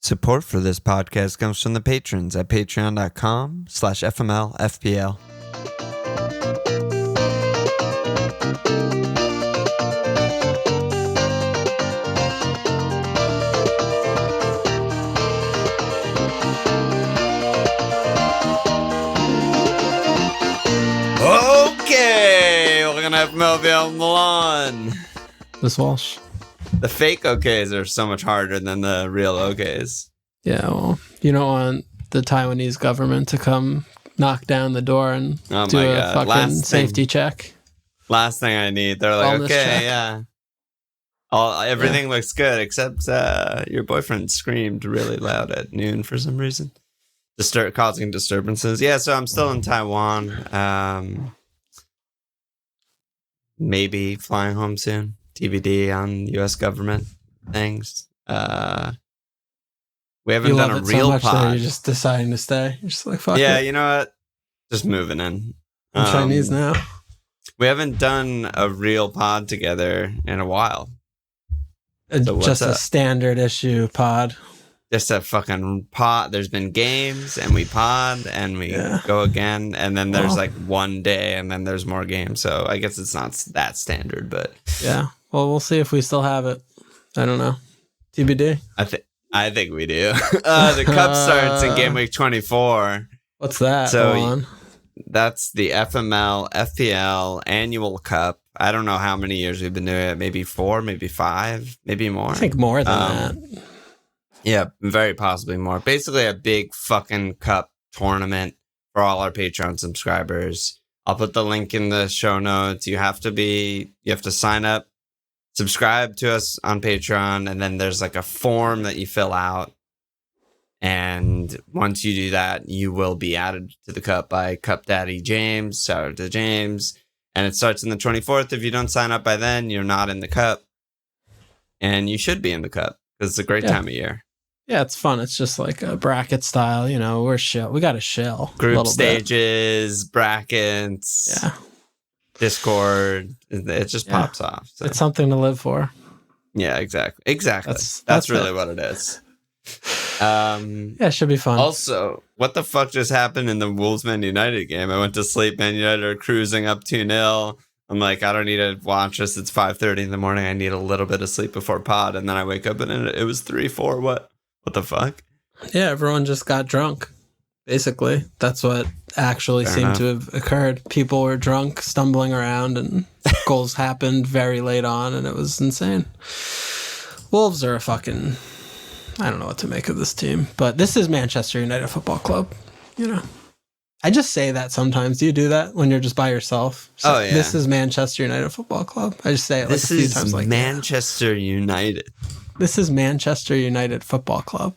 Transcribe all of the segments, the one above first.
Support for this podcast comes from the patrons at patreon.com/FMLFPL. Okay, we're going to have FMLFPL Milan. This Walsh. The fake OKs are so much harder than the real OKs. Yeah, well, you don't want the Taiwanese government to come knock down the door and do a fucking safety check. Last thing I need. They're like, Wellness okay, check. yeah. Everything looks good, except your boyfriend screamed really loud at noon for some reason. Causing disturbances. Yeah, so I'm still in Taiwan. Maybe flying home soon. TBD on U.S. government things. We haven't done a real pod. You're just deciding to stay. You're just like, fuck it. Yeah, you know what? Just moving in. I'm Chinese now. We haven't done a real pod together in a while. So just a standard issue pod. Just a fucking pod. There's been games, and we pod, and we go again, and then there's like one day, and then there's more games. So I guess it's not that standard, but yeah. Well, we'll see if we still have it. I don't know. TBD. I think we do. The cup starts in game week 24. What's that? So that's the FMLFPL annual cup. I don't know how many years we've been doing it. Maybe 4, maybe 5, maybe more. I think more than that. Yeah, very possibly more. Basically a big fucking cup tournament for all our Patreon subscribers. I'll put the link in the show notes. You have to sign up, subscribe to us on Patreon, and then there's like a form that you fill out. And once you do that, you will be added to the cup by Cup Daddy James. Shout out to James. And it starts on the 24th. If you don't sign up by then, you're not in the cup. And you should be in the cup because it's a great time of year. Yeah, it's fun. It's just like a bracket style. You know, we got a shell. Group stages, brackets. Yeah. Discord. It just pops off. So. It's something to live for. Yeah, exactly. That's really what it is. It should be fun. Also, what the fuck just happened in the Wolves Man United game? I went to sleep. Man United are cruising up 2-0. I'm like, I don't need to watch this. It's 5:30 in the morning. I need a little bit of sleep before pod. And then I wake up and it was 3-4. What the fuck? Yeah, everyone just got drunk. Basically, that's what actually seemed to have occurred. People were drunk, stumbling around, and goals happened very late on, and it was insane. Wolves are a fucking... I don't know what to make of this team, but this is Manchester United Football Club. You know, I just say that sometimes. Do you do that when you're just by yourself? So, this is Manchester United Football Club. I just say it like a few times like Manchester United. This is Manchester United Football Club.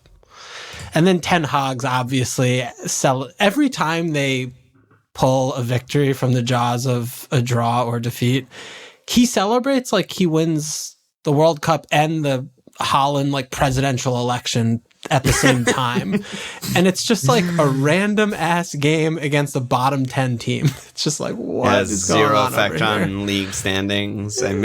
And then Ten Hag's obviously every time they pull a victory from the jaws of a draw or defeat, he celebrates like he wins the World Cup and the Holland like presidential election at the same time. And it's just like a random ass game against a bottom 10 team. It's just like, what is going on? Zero effect on league standings. And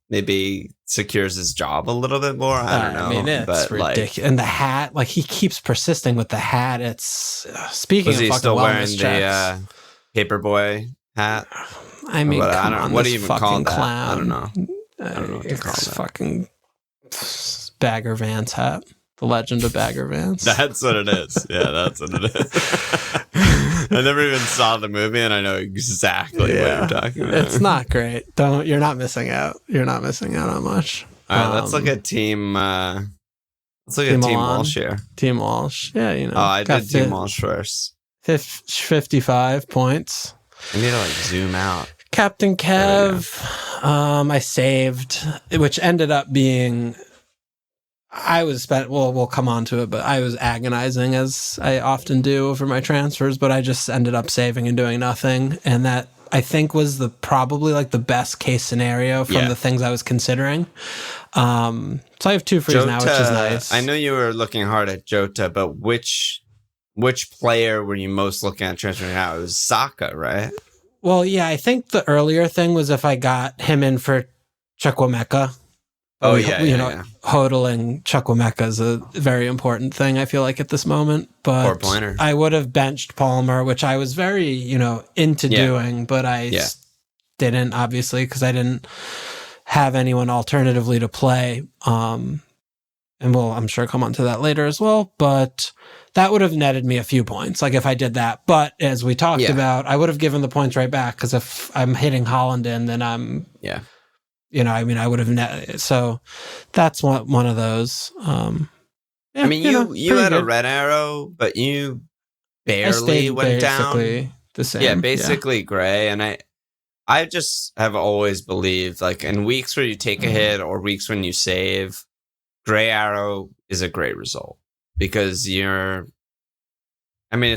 maybe secures his job a little bit more. I don't know. I mean, it's ridiculous. And the hat, like he keeps persisting with the hat. It's speaking of fucking wellness checks. Was he still wearing the Paperboy hat? I mean, what do you even call that? Clown. I don't know. I don't know what to call that. Fucking Bagger Vance hat. The Legend of Bagger Vance. That's what it is. Yeah, that's what it is. I never even saw the movie, and I know exactly what you're talking about. It's not great. You're not missing out. You're not missing out on much. All right, let's look at team. Let's look at Team Walsh here. Team Walsh. Yeah, you know. Oh, I did Team Walsh first. 55 points. I need to like zoom out. Captain Kev. I saved, which ended up being. We'll come on to it, but I was agonizing as I often do over my transfers, but I just ended up saving and doing nothing. And that I think was probably like the best case scenario from the things I was considering. So I have 2 frees now, which is nice. I know you were looking hard at Jota, but which player were you most looking at transferring out? It was Saka, right? Well, yeah, I think the earlier thing was if I got him in for Chukwuemeka. Oh, yeah. hodling Chukwuemeka is a very important thing, I feel like, at this moment. But 4-pointer. I would have benched Palmer, which I was very, into doing, but I didn't, obviously, because I didn't have anyone alternatively to play. And we'll, I'm sure, come on to that later as well. But that would have netted me a few points, like if I did that. But as we talked about, I would have given the points right back, because if I'm hitting Holland in, then I'm... Yeah. I would have so that's one of those. You had a red arrow, but you barely went down. The same. Yeah, basically gray. And I just have always believed, like, in weeks where you take a hit or weeks when you save, gray arrow is a great result, because it's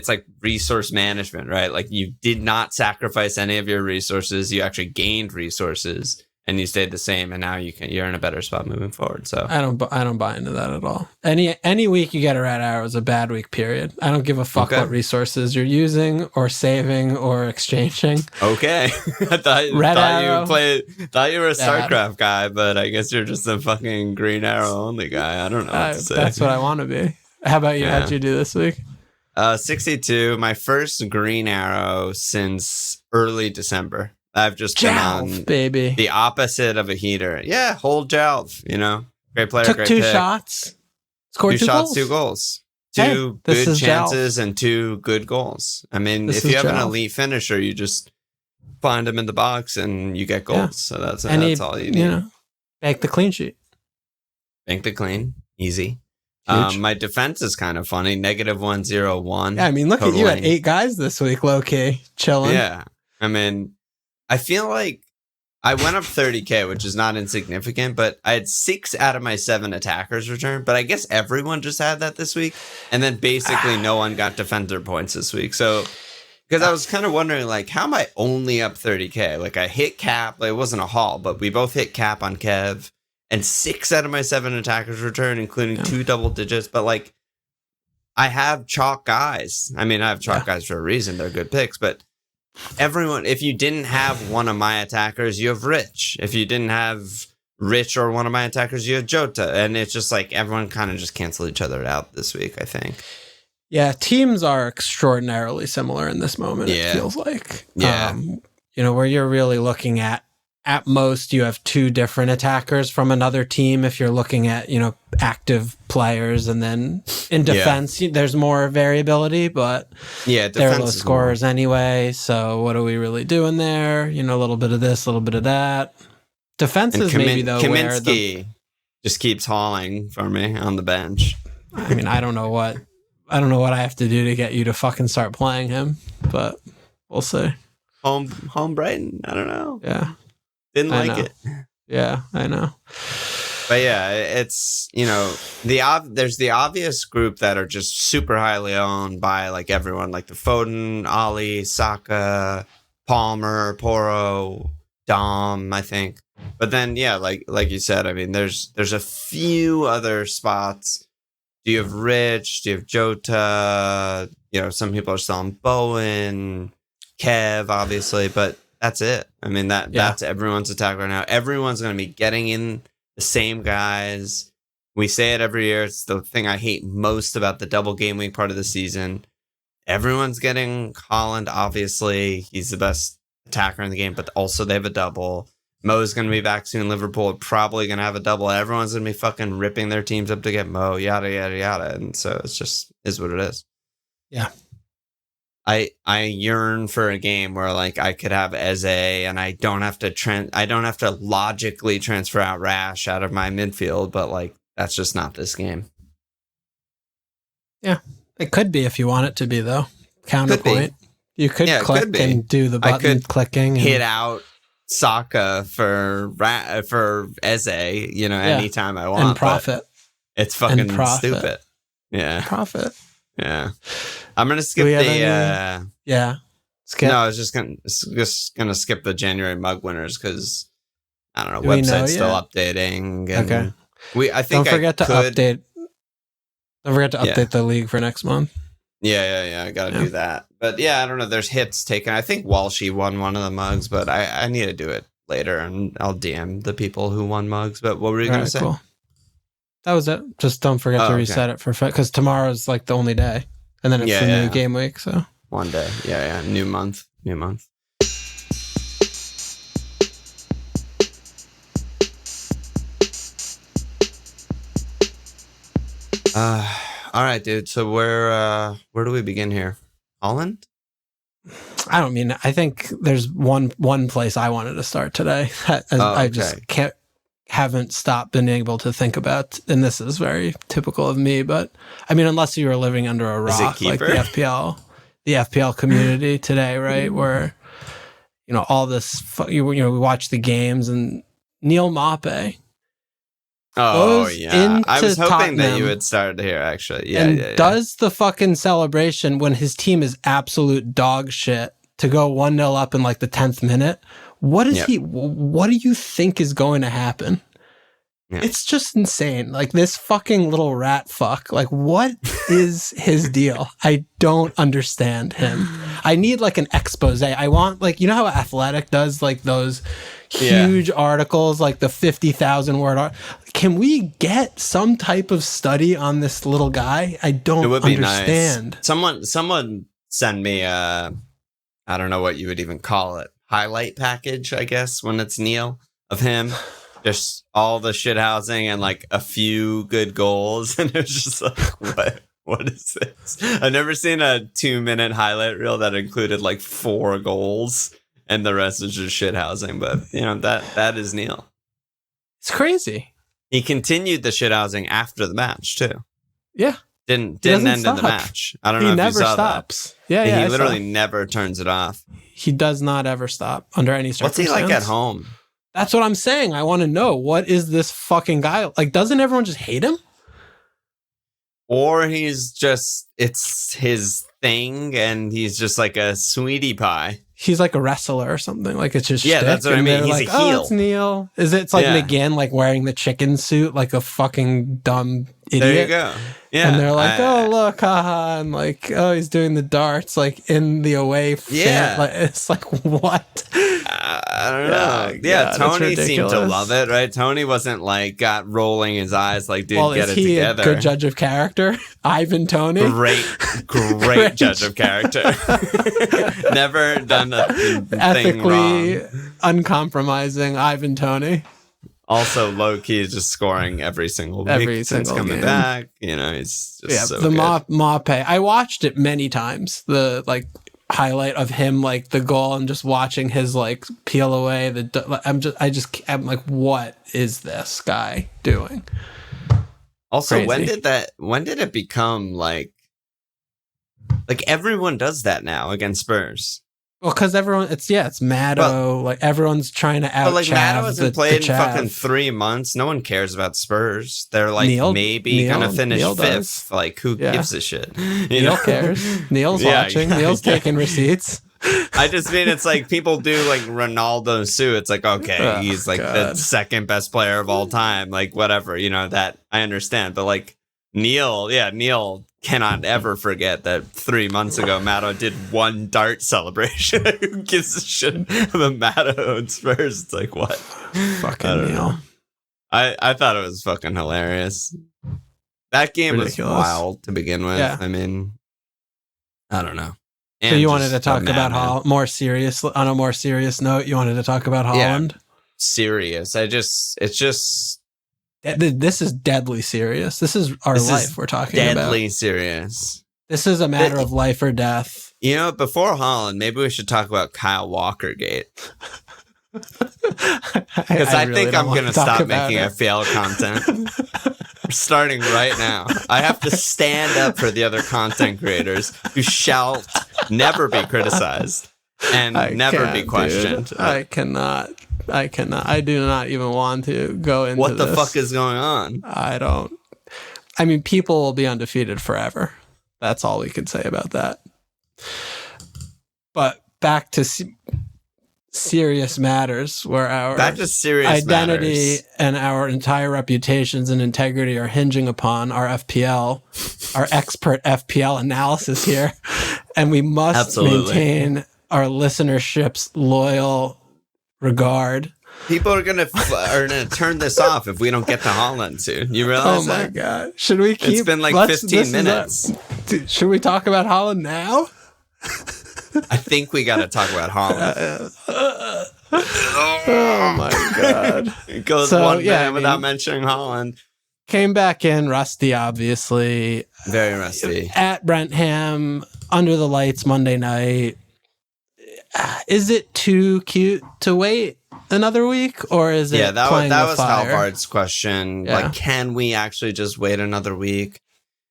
like resource management, right? Like, you did not sacrifice any of your resources. You actually gained resources. And you stayed the same, and now you're in a better spot moving forward. So I don't buy into that at all. Any week you get a red arrow is a bad week, period. I don't give a fuck what resources you're using or saving or exchanging. Okay, I thought you were a StarCraft guy, but I guess you're just a fucking green arrow only guy. I don't know what to say. That's what I want to be. How about you? How'd you do this week? 62. My first green arrow since early December. I've just been on baby. The opposite of a heater. Yeah, hold Jalv, Great player, Took great 2 pick. shots. Scored 2 shots, goals. 2 goals. Hey, 2 good chances Jalv. And 2 good goals. I mean, This if you have Jalv. an elite finisher, you just find him in the box and you get goals. Yeah. So that's all you need. Bank the clean sheet. Bank the clean. Easy. My defense is kind of funny. -101. Yeah, I mean, look at you at 8 guys this week, low-key. Chilling. Yeah. I mean, I feel like I went up 30K, which is not insignificant, but I had 6 out of my 7 attackers return. But I guess everyone just had that this week. And then basically no one got defender points this week. So, because I was kind of wondering, like, how am I only up 30K? Like, I hit cap. Like, it wasn't a haul, but we both hit cap on Kev. And 6 out of my 7 attackers return, including 2 double digits. But, like, I have chalk guys. I mean, I have chalk guys for a reason. They're good picks, but... everyone, if you didn't have one of my attackers, you have Rich. If you didn't have Rich or one of my attackers, you have Jota. And it's just like everyone kind of just canceled each other out this week, I think. Yeah, teams are extraordinarily similar in this moment, it feels like. Yeah. Where you're really looking at most, you have 2 different attackers from another team if you're looking at, active players. And then in defense, there's more variability, but they're low scorers anyway. So what are we really doing there? A little bit of this, a little bit of that. Defense is maybe, though, Kaminsky just keeps hauling for me on the bench. I mean, I don't know what I have to do to get you to fucking start playing him, but we'll see. Home Brighton, I don't know. Yeah. Didn't like it. Yeah, I know. But yeah, it's, there's the obvious group that are just super highly owned by like everyone, like the Foden, Ali, Saka, Palmer, Porro, Dom, I think. But then, like you said, I mean, there's a few other spots. Do you have Rich? Do you have Jota? Some people are still on Bowen, Kev, obviously, but that's it. I mean, that's everyone's attack right now. Everyone's going to be getting in the same guys. We say it every year. It's the thing I hate most about the double game week part of the season. Everyone's getting Holland, obviously. He's the best attacker in the game, but also they have a double. Mo's going to be back soon. Liverpool are probably going to have a double. Everyone's going to be fucking ripping their teams up to get Mo, yada, yada, yada. And so it's just is what it is. Yeah. I yearn for a game where like I could have Eze and I don't have to logically transfer out Rash out of my midfield, but like that's just not this game. Yeah, it could be if you want it to be though. Counterpoint, you could click and do the button clicking, and hit out Saka for Eze, anytime I want, and profit. It's fucking stupid. Yeah, profit. Yeah. I'm gonna skip the skip. No, I was just gonna skip the January mug winners because I don't know, website's still updating. And okay. Don't forget to update the league for next month. Yeah. I gotta do that. But yeah, I don't know. There's hits taken. I think Walshy won one of the mugs, but I need to do it later, and I'll DM the people who won mugs. But what were you going to say? Cool. That was it. Just don't forget to reset it for because tomorrow's like the only day, and then it's the new game week. So one day, new month. All right, dude. So where do we begin here? Holland? I think there's one place I wanted to start today. I just haven't stopped being able to think about, and this is very typical of me, but I mean, unless you were living under a rock, like the FPL community today, right? Where, all this, we watch the games and Neil Maupay. Oh, yeah. I was hoping that you would start here, actually. Yeah, does the fucking celebration when his team is absolute dog shit to go 1-0 up in like the 10th minute. What do you think is going to happen? Yeah. It's just insane. Like this fucking little rat fuck. Like what is his deal? I don't understand him. I need like an expose. I want like, how Athletic does like those huge articles, like the 50,000 word Can we get some type of study on this little guy? I don't understand. Nice. Someone send me I don't know what you would even call it. Highlight package, I guess, when it's Neil of him. Just all the shithousing and like a few good goals. And it was just like, what is this? I've never seen a 2-minute highlight reel that included like 4 goals and the rest is just shithousing. But that is Neil. It's crazy. He continued the shithousing after the match too. Yeah. Didn't end in the match. I don't know if you saw stops. That. Yeah, he literally never turns it off. He does not ever stop under any circumstance. What's he like at home? That's what I'm saying. I want to know, what is this fucking guy like? Doesn't everyone just hate him? Or it's his thing, and he's just like a sweetie pie. He's like a wrestler or something. Like it's just shtick, that's what I mean. He's like, a heel. Oh, it's Neil. It's like McGinn, like wearing the chicken suit, like a fucking dumb idiot. There you go. Yeah, and they're like, oh look, haha, and like, oh, he's doing the darts, like in the away. Yeah, like, it's like what? I don't know. Yeah, Tony seemed to love it, right? Tony wasn't like got rolling his eyes, like, dude, get it together. A good judge of character, Ivan Tony. Great judge of character. Never done a ethically thing wrong. Uncompromising Ivan Tony. Also, low key is just scoring every single week since coming back. He's just so good. Maupay. I watched it many times. The like highlight of him, like the goal, and just watching his like peel away. I'm like, what is this guy doing? Also, crazy. When did it become like everyone does that now against Spurs? Well, because everyone, it's Maddo. Like everyone's trying to out. But like Maddo hasn't played in fucking 3 months. No one cares about Spurs. They're like maybe gonna finish 5th. Does. Like who gives a shit? Neil cares. Neil's watching. Neil's taking receipts. I just mean it's like people do like Ronaldo Sue. It's like okay, he's like the second best player of all time. Like whatever, that I understand. But like Neil cannot ever forget that 3 months ago Maddo did one dart celebration. Who gives a shit about Maddo and Spurs? It's like what? Fucking Neil. I thought it was fucking hilarious. That game was wild to begin with. Yeah. I mean, I don't know. And so you wanted to talk about on a more serious note, you wanted to talk about Holland? Yeah. Serious. It's just this is deadly serious. This is our life we're talking about. Deadly serious. This is a matter of life or death. Before Holland, maybe we should talk about Kyle Walker Gate. Because I think I'm going to stop making FPL content. Starting right now. I have to stand up for the other content creators who shall never be criticized and never be questioned. Dude. I cannot. I do not even want to go into what the fuck is going on. I mean, people will be undefeated forever. That's all we can say about that. But back to serious matters, where our identity and our entire reputations and integrity are hinging upon our FPL, our expert FPL analysis here. And we must maintain our listenership's loyal regard People are gonna turn this off if we don't get to Haaland soon. You realize that? Oh my god! Should we keep? It's been like 15 minutes. Should we talk about Haaland now? I think we got to talk about Haaland. Oh my god! It goes one minute without mentioning Haaland. Came back in rusty, obviously. Very rusty. At Brentham, under the lights Monday night. Is it too cute to wait another week, or is it? Yeah, that was Halvard's question. Yeah. Like, can we actually just wait another week?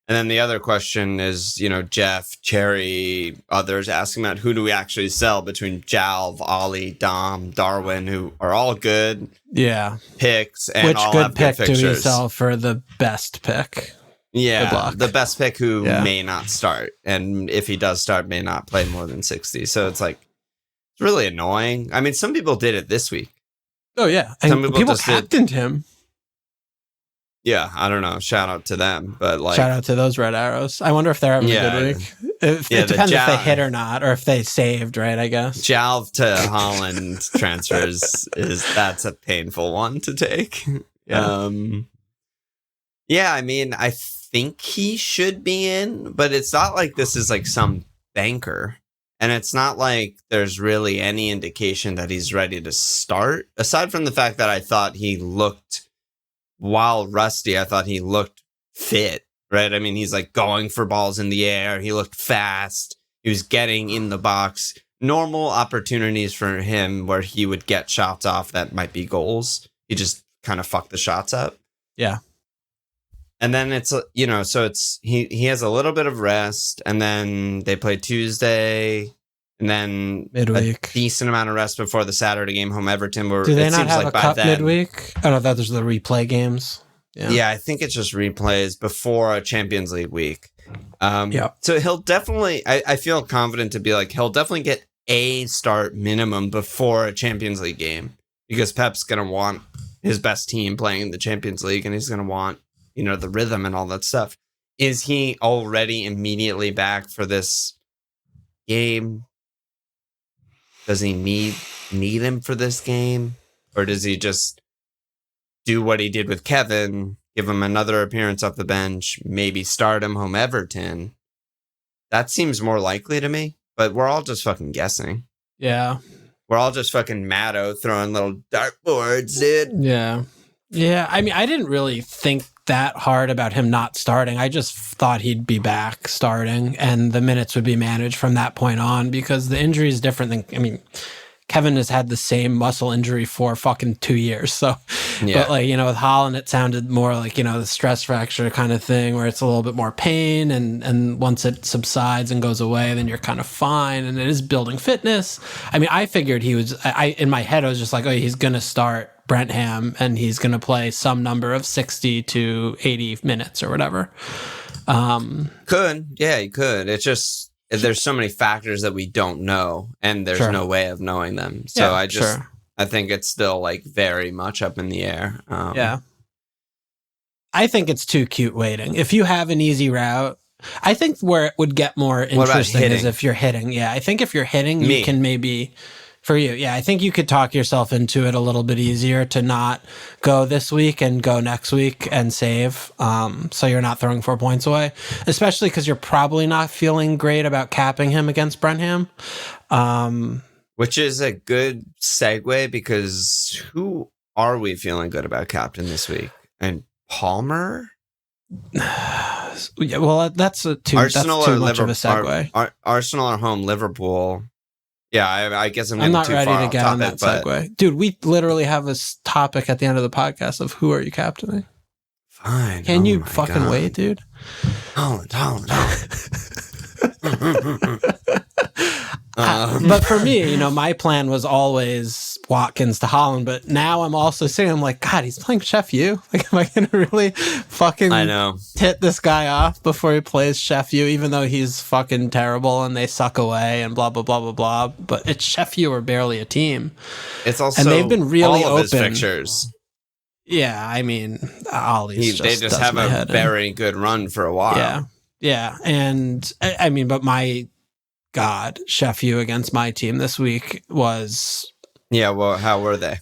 And then the other question is, Jeff, Cherry, others asking about who do we actually sell between Jalv, Ollie, Dom, Darwin, who are all good picks, and which all good have good pick fixtures. Do we sell for the best pick? Yeah, the best pick who may not start, and if he does start, may not play more than 60. So it's like, it's really annoying. I mean, some people did it this week. Oh yeah, and some people captained him. Yeah, I don't know. Shout out to them, but like, shout out to those Red Arrows. I wonder if they're having a good week. It depends if they hit or not, or if they saved. Right, I guess. Jalv to Haaland transfers that's a painful one to take. Yeah. I mean, I think he should be in, but it's not like this is like some banker. And it's not like there's really any indication that he's ready to start. Aside from the fact that I thought he looked, while rusty, I thought he looked fit, right? I mean, he's like going for balls in the air. He looked fast. He was getting in the box. Normal opportunities for him where he would get shots off that might be goals. He just kind of fucked the shots up. Yeah. And then it's, so it's, he has a little bit of rest, and then they play Tuesday, and then midweek. A decent amount of rest before the Saturday game home Everton. Do they not have a cup midweek? Oh, no, those are the replay games. Yeah, I think it's just replays before a Champions League week. So he'll definitely, I feel confident to be like, he'll definitely get a start minimum before a Champions League game, because Pep's going to want his best team playing in the Champions League, and he's going to want, the rhythm and all that stuff. Is he already immediately back for this game? Does he need him for this game? Or does he just do what he did with Kevin, give him another appearance off the bench, maybe start him home Everton? That seems more likely to me, but we're all just fucking guessing. Yeah. We're all just fucking Maddo throwing little dartboards, dude. Yeah. Yeah, I mean, I didn't really think that hard about him not starting. I just thought he'd be back starting, and the minutes would be managed from that point on, because the injury is different than, Kevin has had the same muscle injury for fucking 2 years. So, but like, with Haaland, it sounded more like, the stress fracture kind of thing, where it's a little bit more pain, and once it subsides and goes away, then you're kind of fine. And it is building fitness. I mean, I figured he was, in my head, I was just like, oh, he's going to start Brentham and he's going to play some number of 60 to 80 minutes or whatever. He could. It's just, there's so many factors that we don't know, and there's no way of knowing them. So I think it's still like very much up in the air. I think it's too cute waiting. If you have an easy route, I think where it would get more interesting is if you're hitting. Yeah, I think if you're hitting, you can maybe... For you, yeah, I think you could talk yourself into it a little bit easier to not go this week and go next week and save, so you're not throwing 4 points away, especially because you're probably not feeling great about capping him against Brentham. Which is a good segue, because who are we feeling good about captain this week? And Palmer? Yeah, well, that's too much of a segue. Arsenal are home, Liverpool. Yeah, I guess I'm not ready to get on that segue. Dude, we literally have this topic at the end of the podcast of who are you captaining? Fine. Can you fucking wait, dude? Haaland. But for me, my plan was always Watkins to Haaland, but now I'm also saying, I'm like, God, he's playing Chef U. Like, am I going to really fucking tit this guy off before he plays Chef U, even though he's fucking terrible and they suck away and blah, blah, blah, blah, blah. But it's Chef U are barely a team. It's also, and they've been really all of open. His fixtures. Yeah, I mean, Ollie's they just have a very good run for a while. Yeah. And I mean, but my God, Chef U against my team this week was... Yeah, well, how were they?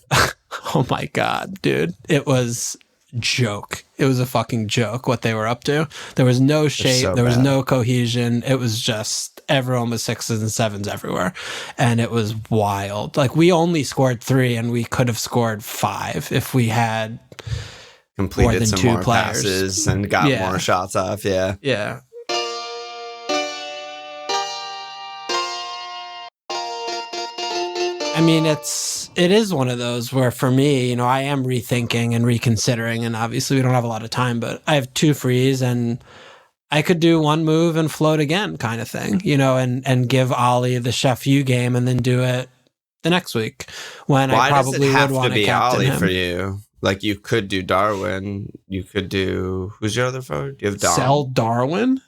Oh my God, dude. It was joke. It was a fucking joke what they were up to. There was no shape. so There was bad. no cohesion. It was just everyone was 6s and 7s everywhere. And it was wild. Like we only scored 3 and we could have scored 5 if we had Completed more than some 2 more players. passes and got Yeah. more shots off. Yeah. Yeah. I mean, it is one of those where for me, I am rethinking and reconsidering, and obviously we don't have a lot of time, but I have 2 frees and I could do one move and float again kind of thing, and give Ollie the Chef U game and then do it the next week when I probably does it have would want to be captain Ollie him. for you? Like you could do Darwin. You could do, who's your other forward? You have Dom. Sell Darwin?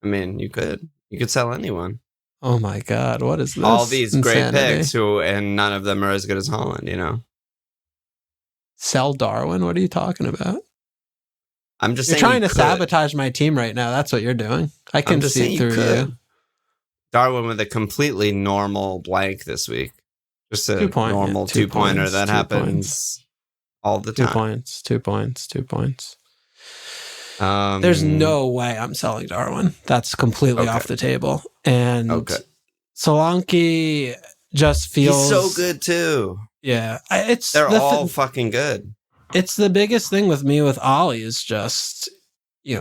I mean, you could sell anyone. Oh my God, what is this? All these insanity? great picks and none of them are as good as Holland, Sell Darwin? What are you talking about? I'm just You're saying trying to could. sabotage my team right now. That's what you're doing. I can see through you. Darwin with a completely normal blank this week. Just a 2 point, normal yeah, 2-pointer points, that 2 happens points. all the 2 time. points, 2 points, 2 points. There's no way I'm selling Darwin. That's completely off the table. And Solanke just feels... He's so good too. Yeah. They're all fucking good. It's the biggest thing with me with Ollie is just,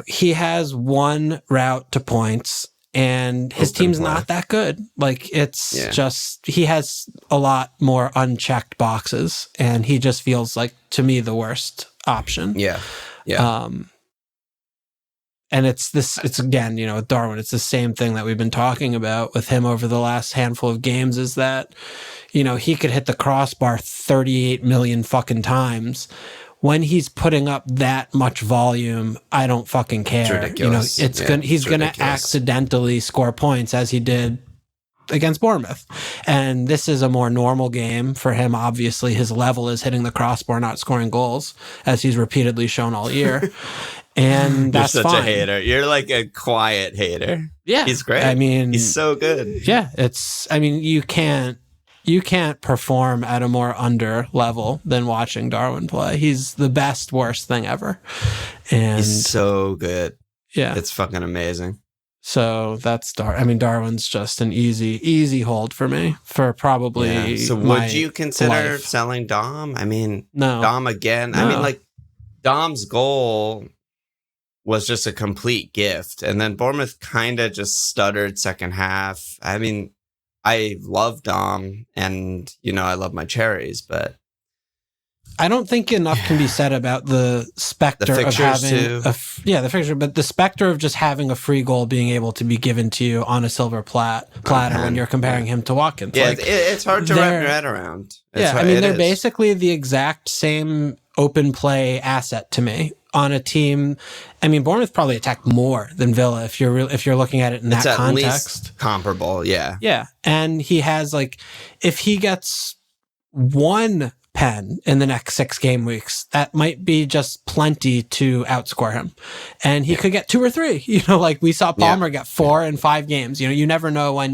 he has one route to points and his team's not that good. Like it's just, he has a lot more unchecked boxes and he just feels like, to me, the worst option. Yeah. Yeah. And it's again, with Darwin, it's the same thing that we've been talking about with him over the last handful of games is that, he could hit the crossbar 38 million fucking times. When he's putting up that much volume, I don't fucking care. It's ridiculous. He's going to accidentally score points as he did against Bournemouth. And this is a more normal game for him. Obviously, his level is hitting the crossbar, not scoring goals, as he's repeatedly shown all year. And that's You're such fine. a hater. You're like a quiet hater. Yeah. He's great. I mean, he's so good. Yeah. You can't perform at a more under level than watching Darwin play. He's the best, worst thing ever. And he's so good. Yeah. It's fucking amazing. So that's Darwin's just an easy hold for me for probably. Yeah. So would you consider selling Dom? I mean, no. Dom again. No. I mean, like Dom's goal was just a complete gift. And then Bournemouth kind of just stuttered second half. I mean, I love Dom and, I love my cherries, but I don't think enough can be said about the specter of having the fixture, but the specter of just having a free goal being able to be given to you on a silver platter when you're comparing him to Watkins. Yeah, it's hard to wrap your head around. They're basically the exact same open play asset to me on a team. I mean, Bournemouth probably attacked more than Villa if you're looking at it in that context. Least comparable, yeah. Yeah, and he has if he gets one pen in the next 6 game weeks, that might be just plenty to outscore him. And he could get 2 or 3, we saw Palmer get 4 in 5 games. You never know when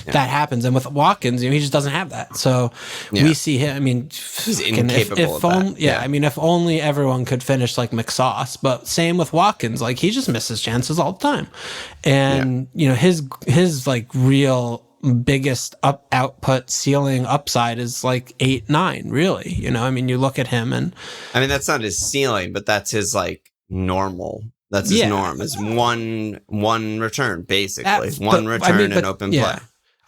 that happens. And with Watkins, he just doesn't have that. So we see him, he's incapable of that. If only everyone could finish like McSauce, but same with Watkins, he just misses chances all the time. And, his real biggest output ceiling upside is 8-9 really. You look at him and that's not his ceiling, but that's his normal. That's his norm. Is one return basically. One return in open play.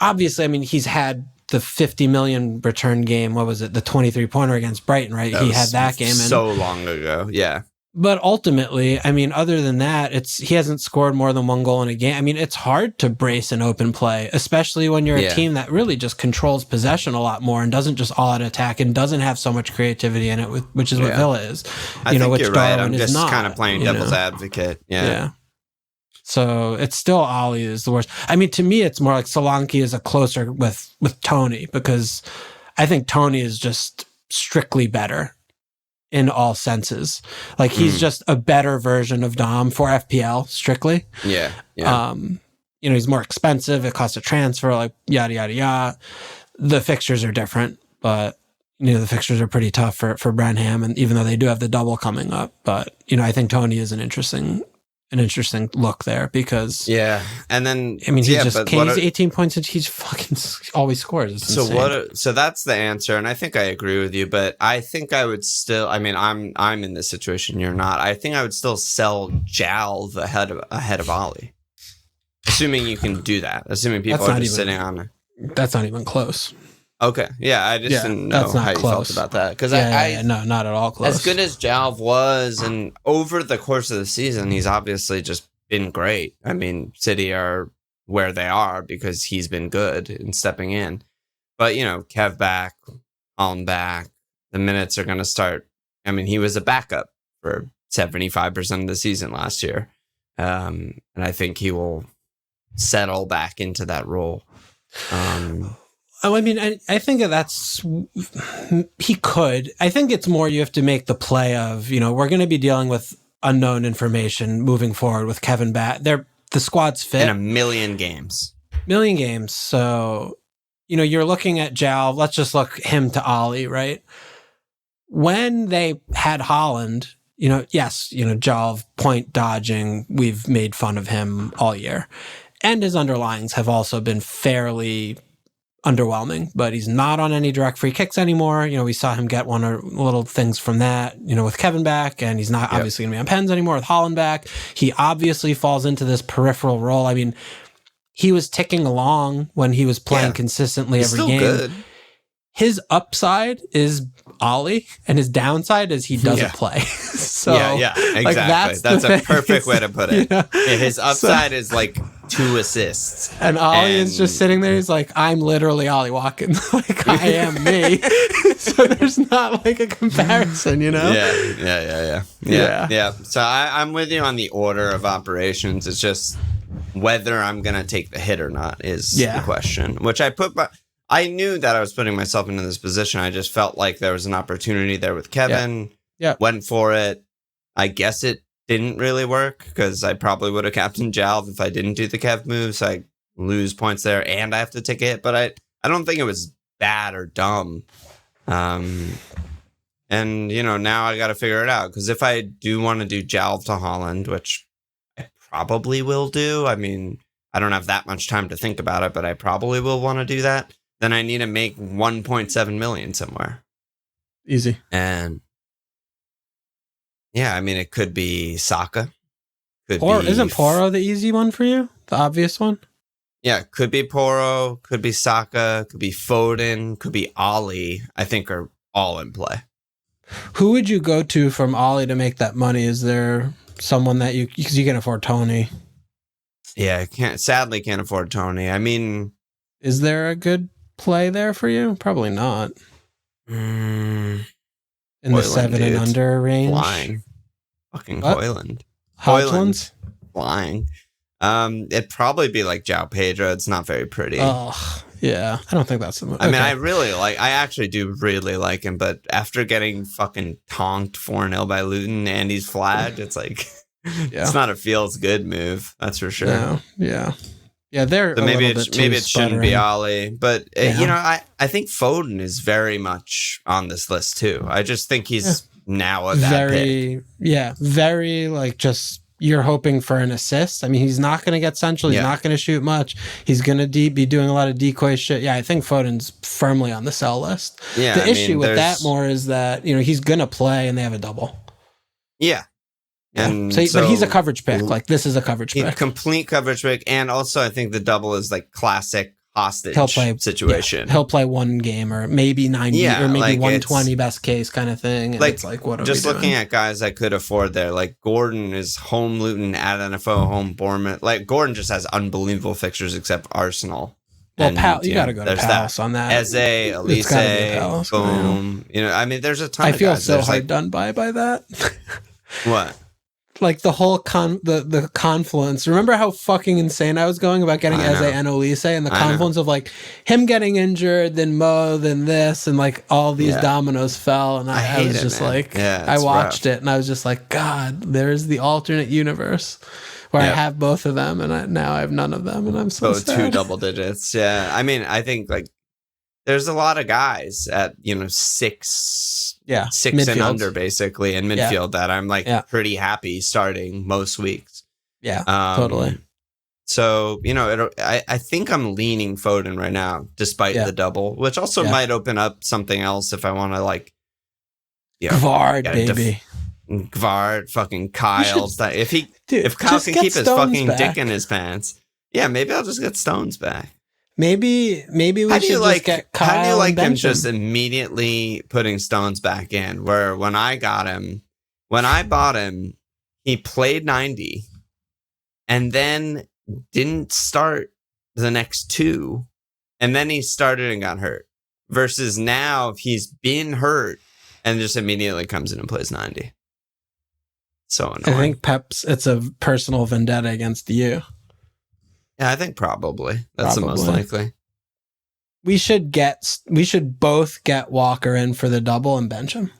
Obviously, he's had the 50 million return game. What was it? The 23-pointer against Brighton, right? He had that game so long ago. Yeah. But ultimately, other than that, he hasn't scored more than 1 goal in a game. It's hard to brace an open play, especially when you're a team that really just controls possession a lot more and doesn't just all out attack and doesn't have so much creativity in it, which is what Villa is. I think which you're right. Darwin I'm just not, kind of playing devil's advocate. Yeah. So it's still Ollie is the worst. To me, it's more like Solanke is a closer with Tony, because I think Tony is just strictly better in all senses. He's just a better version of Dom for FPL strictly. Yeah. He's more expensive. It costs a transfer, yada, yada, yada. The fixtures are different, but the fixtures are pretty tough for Branham, and even though they do have the double coming up, but I think Toney is an interesting look there because and then he's he's 18 points and he's fucking always scores. It's insane. So that's the answer, and I think I agree with you, but I think I would still. I mean, I'm in this situation. You're not. I think I would still sell Jalv ahead of Ollie, assuming you can do that. Assuming people are just sitting on it. That's not even close. Okay, I just didn't know how you felt about that because no, not at all close. As good as Jalv was, and over the course of the season, he's obviously just been great. I mean, City are where they are because he's been good in stepping in. But Kev back, Allen back, the minutes are going to start. I mean, he was a backup for 75% of the season last year, and I think he will settle back into that role. I mean, I think he could. I think it's more you have to make the play of, we're going to be dealing with unknown information moving forward with Kevin back. The squad's fit. In a million games. So, you're looking at Jalv. Let's just look him to Ollie, right? When they had Holland, yes, Jalv point dodging, we've made fun of him all year. And his underlyings have also been fairly underwhelming, but he's not on any direct free kicks anymore. We saw him get one or little things from that, with Kevin back, and he's not obviously going to be on pens anymore with Holland back. He obviously falls into this peripheral role. I mean, he was ticking along when he was playing consistently every game. Good. His upside is Ollie, and his downside is he doesn't play. So exactly. That's a perfect way to put it. His upside is like 2 assists, and Ollie is just sitting there. He's like, I'm literally Ollie Watkins. Like, I am me. So there's not like a comparison, Yeah. So I'm with you on the order of operations. It's just whether I'm gonna take the hit or not is the question. Which I knew that I was putting myself into this position. I just felt like there was an opportunity there with Kevin. Went for it. I guess it didn't really work because I probably would have captained Jalv if I didn't do the Kev move. So I lose points there and I have to take a hit. But I don't think it was bad or dumb. And, now I got to figure it out. Because if I do want to do Jalv to Holland, which I probably will do. I mean, I don't have that much time to think about it, but I probably will want to do that. Then I need to make 1.7 million somewhere. Easy. And I mean, it could be Saka. Isn't Poro the easy one for you? The obvious one? Yeah, could be Poro, could be Saka, could be Foden, could be Ollie. I think are all in play. Who would you go to from Ollie to make that money? Is there someone that because you can afford Toney? Yeah, sadly can't afford Toney. I mean, is there a good play there for you? Probably not. In the 7 and under range? Flying. Fucking Hoyland. Hodglands? Flying. It'd probably be like João Pedro. It's not very pretty. Oh, yeah. I don't think that's the move. I mean, I actually do really like him, but after getting fucking tonked 4-0 by Luton and he's flagged, it's like, it's not a feels good move. That's for sure. No, yeah. Yeah, they're so maybe it shouldn't be Ollie, but I think Foden is very much on this list too. I just think he's now a bad pick. Very like just you're hoping for an assist. I mean, he's not going to get central. He's not going to shoot much. He's going to be doing a lot of decoy shit. Yeah, I think Foden's firmly on the sell list. Yeah, the issue with that more is that he's going to play and they have a double. Yeah. And but he's a coverage pick. Like, this is a coverage pick. Complete coverage pick. And also, I think the double is like classic hostage situation. Yeah, he'll play one game or maybe 90 or maybe like 120 best case kind of thing. And it's like, what are just we looking at guys I could afford there. Like, Gordon is home Luton, at NFO, home Bournemouth. Like, Gordon just has unbelievable fixtures except Arsenal. Well, you got to go to Palace on that. Eze, Elise, boom. I mean, there's a ton of guys. I feel so hard done by that. What? Like the whole the confluence. Remember how fucking insane I was going about getting Eze and Olise, and the confluence of like him getting injured, then Mo, then this, and like all these dominoes fell, and I was just like, I watched it, and I was just like, God, there's the alternate universe where I have both of them, and now I have none of them, and I'm so sad. 2 double digits. Yeah, I mean, I think like there's a lot of guys at, 6 and midfield. under basically in midfield that I'm like pretty happy starting most weeks. Yeah, totally. So, I think I'm leaning Foden right now, despite the double, which also might open up something else if I want to like, Gvard, baby. Gvard, fucking Kyle. If Kyle can keep his fucking dick in his pants, maybe I'll just get Stones back. Maybe we should just get Kyle. How do you like them just him? immediately putting Stones back in? Where when I bought him, he played 90, and then didn't start the next 2, and then he started and got hurt. Versus now, he's been hurt and just immediately comes in and plays 90. So annoying. I think it's a personal vendetta against you. Yeah, I think probably. That's the most likely. We should both get Walker in for the double and bench him.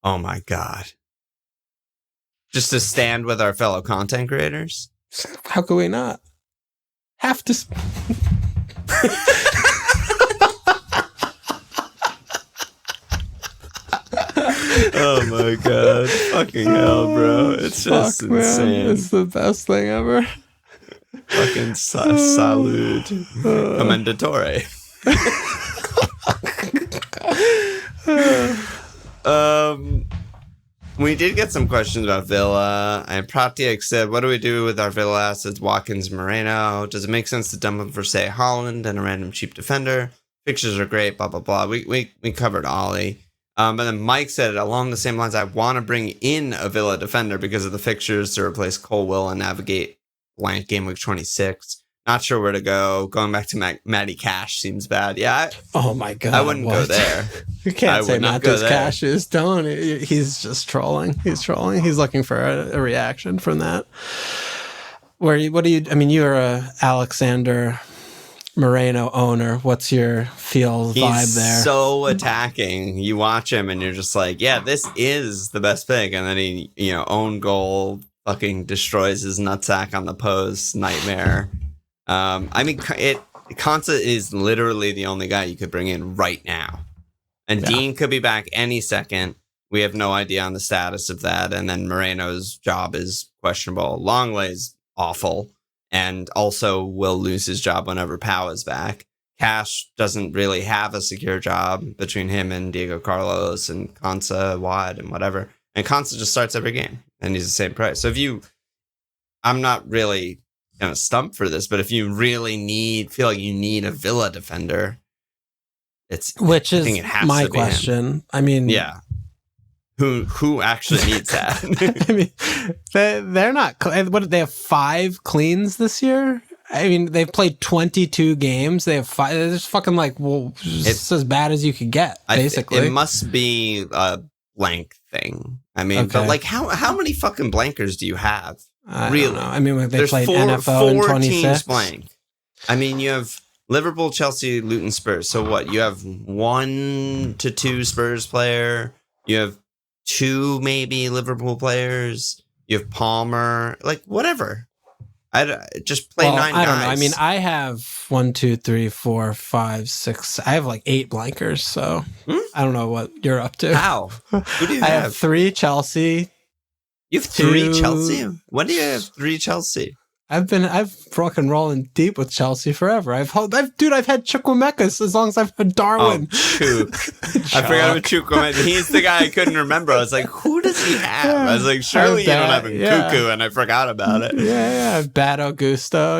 Oh my God. Just to stand with our fellow content creators? How could we not? Have to. Oh my God. Fucking hell, bro. It's just insane. Man. It's the best thing ever. Fucking salute. Commendatori. We did get some questions about Villa. And Pratiak said, what do we do with our Villa assets, Watkins and Moreno? Does it make sense to dump them for, say, Holland and a random cheap defender? Fixtures are great, blah, blah, blah. We covered Ollie. And then Mike said along the same lines, I want to bring in a Villa defender because of the fixtures to replace Colwill and navigate blank game week 26. Not sure where to go. Going back to Matty Cash seems bad. Yeah. Oh my God. I wouldn't go there. You can't say Matty Cash is. Don't. He's just trolling. He's trolling. He's looking for a reaction from that. You're a Alexander Moreno owner. What's your vibe there? So attacking. You watch him and you're just like, yeah, this is the best pick. And then he, own goal, fucking destroys his nutsack on the post. Nightmare. Konsa is literally the only guy you could bring in right now. And Dean could be back any second. We have no idea on the status of that. And then Moreno's job is questionable. Longlay's awful. And also will lose his job whenever Pau is back. Cash doesn't really have a secure job between him and Diego Carlos and Konsa, Wad, and whatever. And Konsa just starts every game. And he's the same price. So I'm not really going to stump for this, but if you really feel like you need a Villa defender, which is my question. I mean, yeah, who actually needs that? I mean, they're not. What, they have 5 cleans this year? I mean, they've played 22 games. They have 5. It's fucking it's as bad as you could get. Basically, it must be a blank thing. I mean, but how many fucking blankers do you have? Really? I mean, they played four NFL in 26. Teams blank. I mean, you have Liverpool, Chelsea, Luton, Spurs. So what? You have 1 to 2 Spurs player. You have 2 maybe Liverpool players. You have Palmer. Whatever. I just play 9 guys. I don't know. I mean, I have 1, 2, 3, 4, 5, 6. I have 8 blankers. So I don't know what you're up to. How? Who do you have? I have 3 Chelsea. You have 3 Chelsea? When do you have 3 Chelsea? I've fucking rolling deep with Chelsea forever. I've had Chukwuemeka as long as I've had Darwin. Oh, Chuk. I forgot about Chukwuemeka. He's the guy I couldn't remember. I was like, who does he have? I was like, surely you don't have Nkuku, and I forgot about it. Yeah. Bad Augusto.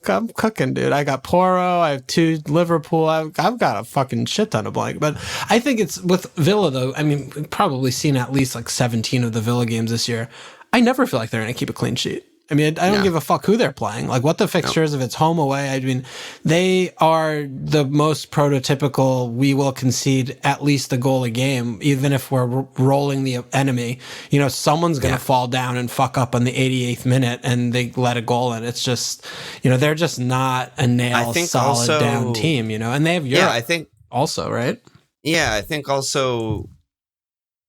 I'm cooking, dude. I got Porro. I have 2 Liverpool. I've got a fucking shit ton of blank. But I think it's with Villa, though. I mean, we've probably seen at least 17 of the Villa games this year. I never feel like they're going to keep a clean sheet. I mean, I don't give a fuck who they're playing. What the fixtures, if it's home, away. I mean, they are the most prototypical, we will concede at least a goal a game, even if we're rolling the enemy. Someone's going to fall down and fuck up on the 88th minute and they let a goal in. It's just, they're just not a solid down team, and they have Europe. I think also, right? Yeah, I think also,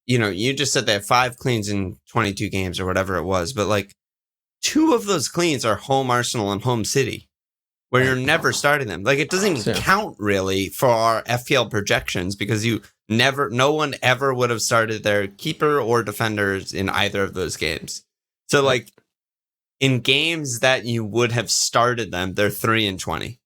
you just said they have 5 cleans in 22 games or whatever it was, but 2 of those cleans are home Arsenal and home City, where you're never starting them. Like, it doesn't even count really for our FPL projections because no one ever would have started their keeper or defenders in either of those games. So, like, in games that you would have started them, they're 3-20.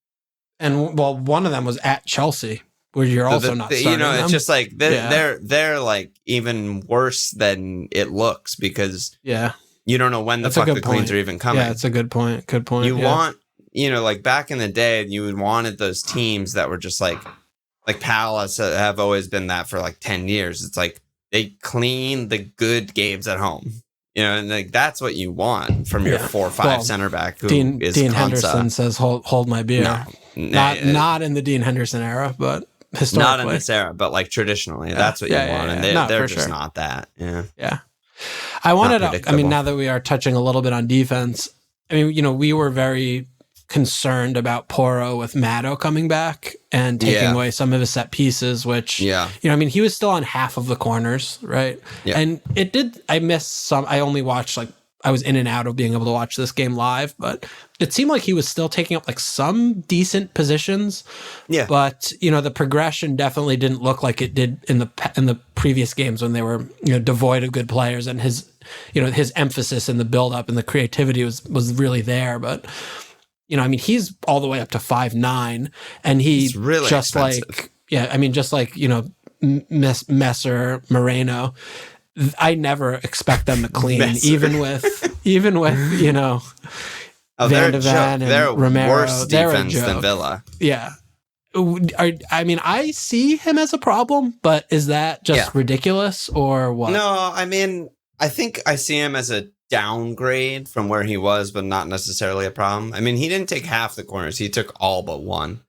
And, well, one of them was at Chelsea, where you're also not starting them. It's just like, they're like, even worse than it looks because you don't know when the fuck the cleans are even coming. Yeah, it's a good point. Good point. You want... like back in the day, you wanted those teams that were just like Palace have always been that for like 10 years. It's like they clean the good games at home, and like that's what you want from your 4 or 5 center back who is Dean Konsa. Henderson says, hold my beer. Not in the Dean Henderson era, but historically. Not in this era, but like traditionally, that's what you want. And they're just not that. Yeah. I wanted to, now that we are touching a little bit on defense, we were very concerned about Porro with Matto coming back and taking away some of his set pieces, which, he was still on half of the corners, right? Yeah. And I missed some, I only watched I was in and out of being able to watch this game live, but it seemed like he was still taking up some decent positions. Yeah. But, the progression definitely didn't look like it did in the previous games when they were, devoid of good players, and his emphasis in the build up and the creativity was really there. But, he's all the way up to 5'9", and he's really just expensive. Messer, Moreno. I never expect them to clean, even with Van de Ven and Romero. Worse defense than Villa. Yeah. I see him as a problem, but is that just ridiculous or what? No, I think I see him as a downgrade from where he was, but not necessarily a problem. He didn't take half the corners. He took all but one.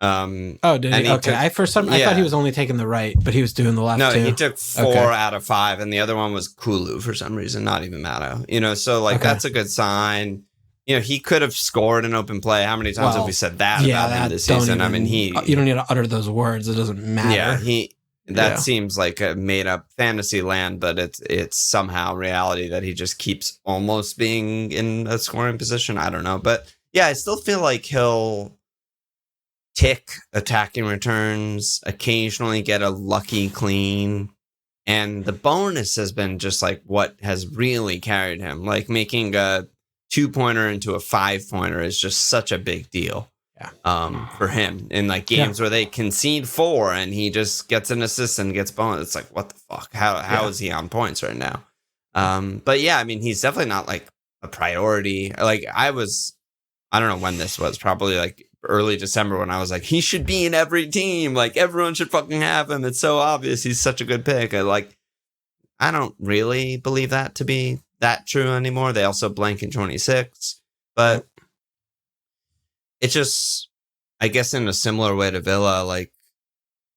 Did he? Okay. I thought he was only taking the right, but he was doing the left too. No, he took 4 out of 5, and the other one was Kulu for some reason, not even Matto. So that's a good sign. He could have scored an open play. How many times have we said that about him this season? You don't need to utter those words. It doesn't matter. Yeah, that seems like a made up fantasy land, but it's somehow reality that he just keeps almost being in a scoring position. I don't know, but I still feel like he'll tick attacking returns, occasionally get a lucky clean. And the bonus has been just what has really carried him. Making a 2-pointer into a 5-pointer is just such a big deal for him in games where they concede 4 and he just gets an assist and gets bonus. It's what the fuck? How is he on points right now? But he's definitely not a priority. I don't know when this was, probably early December, when I was he should be in every team. Everyone should fucking have him. It's so obvious. He's such a good pick. I don't really believe that to be that true anymore. They also blank in 26, but it just, I guess in a similar way to Villa,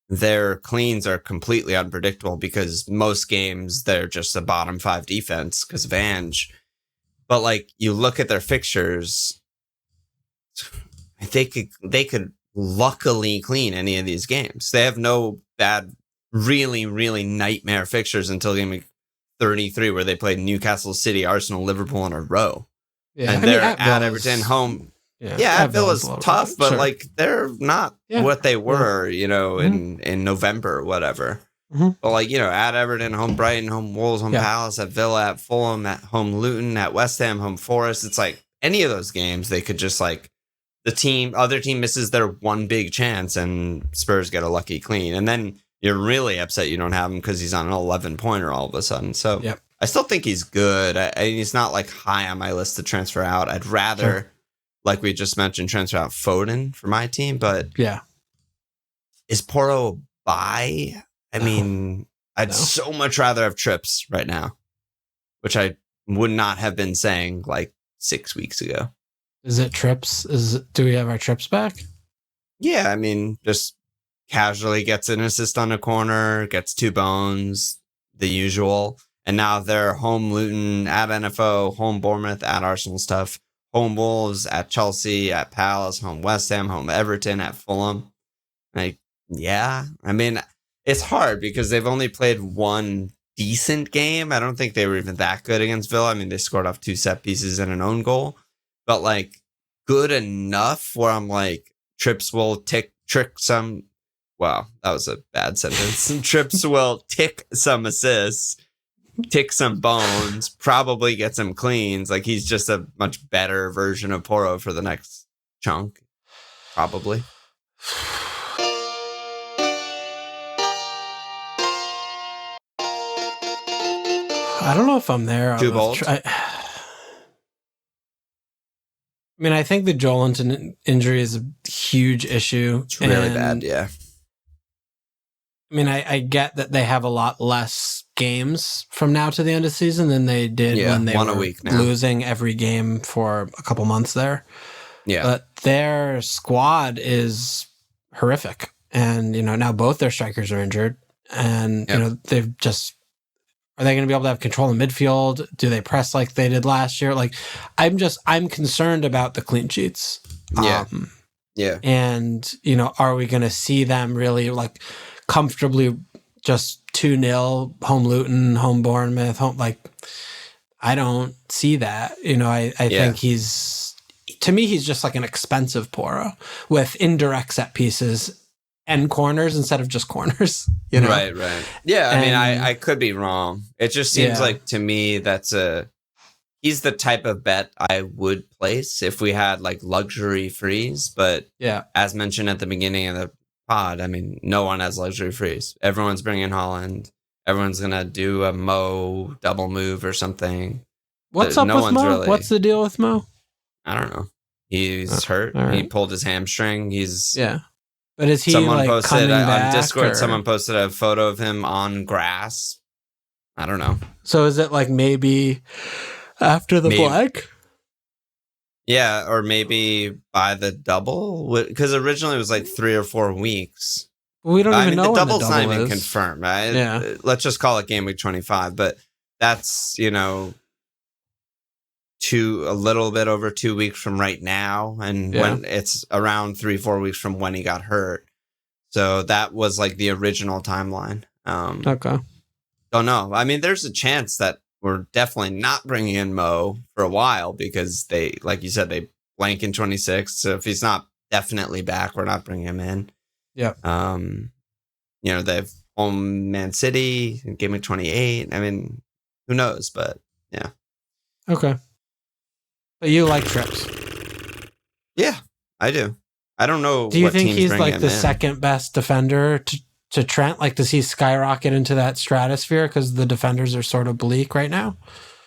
their cleans are completely unpredictable because most games they're just a bottom 5 defense because of Ange. But you look at their fixtures, they could luckily clean any of these games. They have no bad, really, really nightmare fixtures until game 33, where they played Newcastle City, Arsenal, Liverpool in a row. Yeah, and they're at Everton home. At Villa's tough, but they're not what they were, in November or whatever. Mm-hmm. But at Everton, home Brighton, home Wolves, home Palace, at Villa, at Fulham, at home Luton, at West Ham, home Forest. It's any of those games, they could just other team misses their one big chance and Spurs get a lucky clean. And then you're really upset you don't have him because he's on an 11-pointer all of a sudden. So I still think he's good. He's not high on my list to transfer out. I'd rather, like we just mentioned, transfer out Foden for my team. But is Porro a buy? I'd so much rather have Trips right now, which I would not have been saying 6 weeks ago. Is it Trips? Do we have our Trips back? Yeah, just casually gets an assist on a corner, gets 2 bones, the usual. And now they're home Luton, at NFO, home Bournemouth, at Arsenal stuff, home Wolves, at Chelsea, at Palace, home West Ham, home Everton, at Fulham. It's hard because they've only played one decent game. I don't think they were even that good against Villa. They scored off 2 set pieces and an own goal. But good enough where I'm like, Trips will trick some. Wow, that was a bad sentence. Trips will tick some assists, tick some bones, probably get some cleans. Like, he's just a much better version of Porro for the next chunk, probably. I don't know if I'm there. Too bold? I mean, I think the Joelinton injury is a huge issue. It's really bad, yeah. I mean, I get that they have a lot less games from now to the end of the season than they did when they were losing every game for a couple months there. Yeah. But their squad is horrific. And, now both their strikers are injured. And, they've just... Are they going to be able to have control in midfield? Do they press like they did last year? Like, I'm concerned about the clean sheets. Yeah. And, are we going to see them really like comfortably just 2-0 home Luton, home Bournemouth, I don't see that. I think to me, he's just like an expensive Porro with indirect set pieces and corners instead of just corners, Right. Yeah, I mean, I could be wrong. It just seems like, to me, he's the type of bet I would place if we had like luxury frees. But as mentioned at the beginning of the pod, I mean, no one has luxury frees. Everyone's bringing Holland. Everyone's going to do a Mo double move or something. What's up with Mo? What's the deal with Mo? I don't know. He's hurt. Right. He pulled his hamstring. But is he coming back? On Discord, someone posted a photo of him on grass. I don't know. So is it like maybe after the blank? Yeah, or maybe by the double? Because originally it was like 3 or 4 weeks. We don't even know the when double's the double not even is. confirmed, right? Yeah. Let's just call it game week 25. But that's, a little bit over 2 weeks from right now, and when it's around 3-4 weeks from when he got hurt. So that was like the original timeline. Okay. Don't know. I mean, there's a chance that we're definitely not bringing in Mo for a while because they, like you said, they blank in 26. So if he's not definitely back, we're not bringing him in. Yeah. They have home Man City in game week 28. I mean, who knows? But yeah. Okay. But you like Trips? Yeah, I do. I don't know. Do you think he's like the second best defender to Trent? Like, does he skyrocket into that stratosphere because the defenders are sort of bleak right now?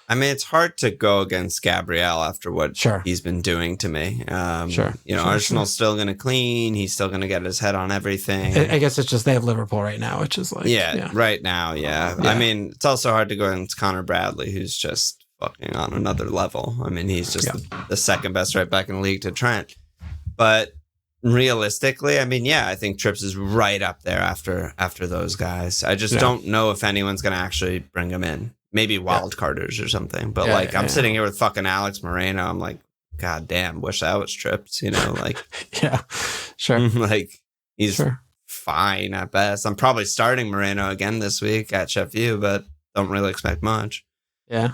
I mean, it's hard to go against Gabriel after what he's been doing to me. Arsenal's still going to clean. He's still going to get his head on everything. I guess it's just they have Liverpool right now, which is like... right now, I mean, it's also hard to go against Connor Bradley, who's just fucking on another level. I mean, he's just the second best right back in the league to Trent. But realistically, I mean, I think Trips is right up there after those guys. I just don't know if anyone's going to actually bring him in. Maybe wild carders or something. But I'm sitting here with fucking Alex Moreno. I'm like, God damn, wish that was Trips, like. Yeah, sure. Like, he's fine at best. I'm probably starting Moreno again this week at Sheffield, but don't really expect much. Yeah.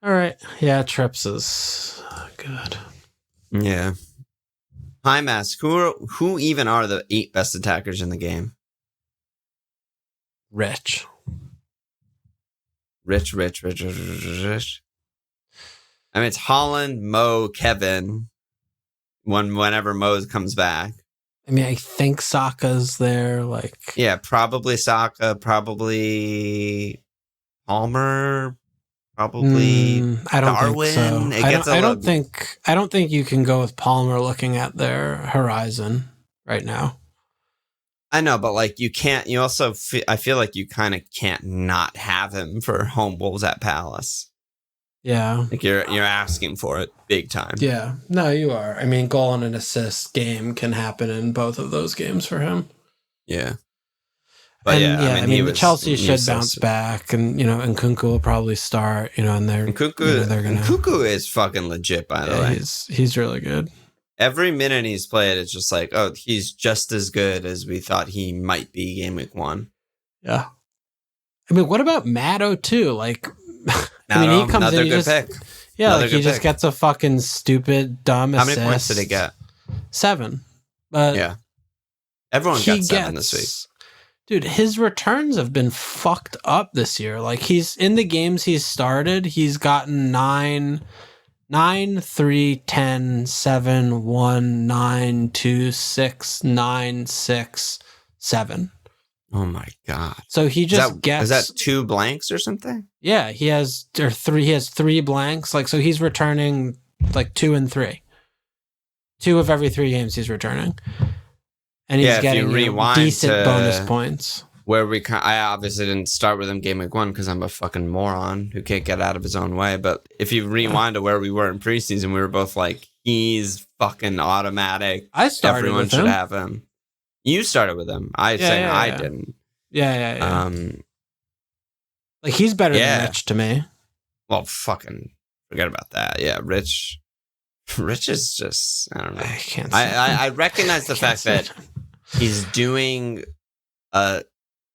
All right. Yeah, Trips is good. Yeah. Hi, Mask. Who even are the 8 best attackers in the game? Rich. I mean, it's Holland, Mo, Kevin. Whenever Mo comes back. I mean, I think Saka's there. Probably Saka. Probably Palmer. Probably I don't Darwin. Think so. I don't think you can go with Palmer looking at their horizon right now. I know, but you can't. You also, I feel like you kind of can't not have him for home Wolves at Palace. Yeah, you're asking for it big time. Yeah, no, you are. I mean, goal and an assist game can happen in both of those games for him. Yeah. But I mean Chelsea should bounce back, and and Nkunku will probably start. And they're Nkunku is fucking legit, by the way. He's really good. Every minute he's played, it's just like, oh, he's just as good as we thought he might be game week 1. Yeah. I mean, what about Matto too? I mean, he comes in. Yeah, Another like he good just pick. gets a fucking stupid, dumb How assist. many points did he get? 7. But Yeah. Everyone got 7 this week. Dude, his returns have been fucked up this year. Like, he's in the games he's started, he's gotten 9, 3, 10, 7, 1, 9, 2, 6, 9, 6, 7. Oh my god! So he just is that 2 blanks or something? Yeah, he has 3. He has 3 blanks. Like, so he's returning like 2 and 3. 2 of every 3 games he's returning, and he's getting decent bonus points. Where I obviously didn't start with him game week 1 because I'm a fucking moron who can't get out of his own way. But if you rewind to where we were in preseason, we were both like, he's fucking automatic. I started Everyone with should him. have him. You started with him. I didn't. Yeah. Like, he's better than Rich to me. Well, fucking forget about that. Yeah, Rich is just, I don't know. I can't. I recognize the fact that he's doing a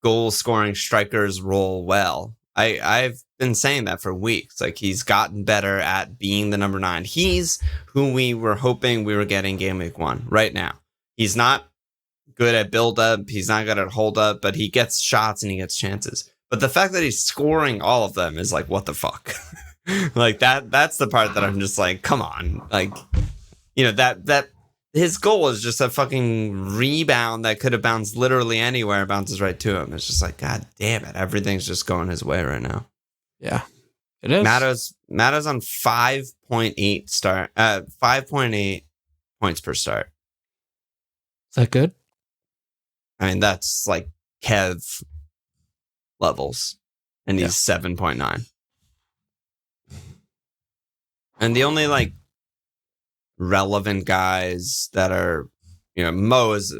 goal scoring striker's role well. I've been saying that for weeks. Like, he's gotten better at being the number 9. He's who we were hoping we were getting game week 1 right now. He's not good at build up. He's not good at hold up, but he gets shots and he gets chances. But the fact that he's scoring all of them is like, what the fuck? Like, that's the part that I'm just like, come on. Like, you know, that his goal is just a fucking rebound that could have bounced literally anywhere, bounces right to him. It's just like, god damn it, everything's just going his way right now. Yeah, it is. Matto's on 5.8 points per start. Is that good? I mean, that's like Kev levels, and he's 7.9. And the only like relevant guys that are, you know, Mo is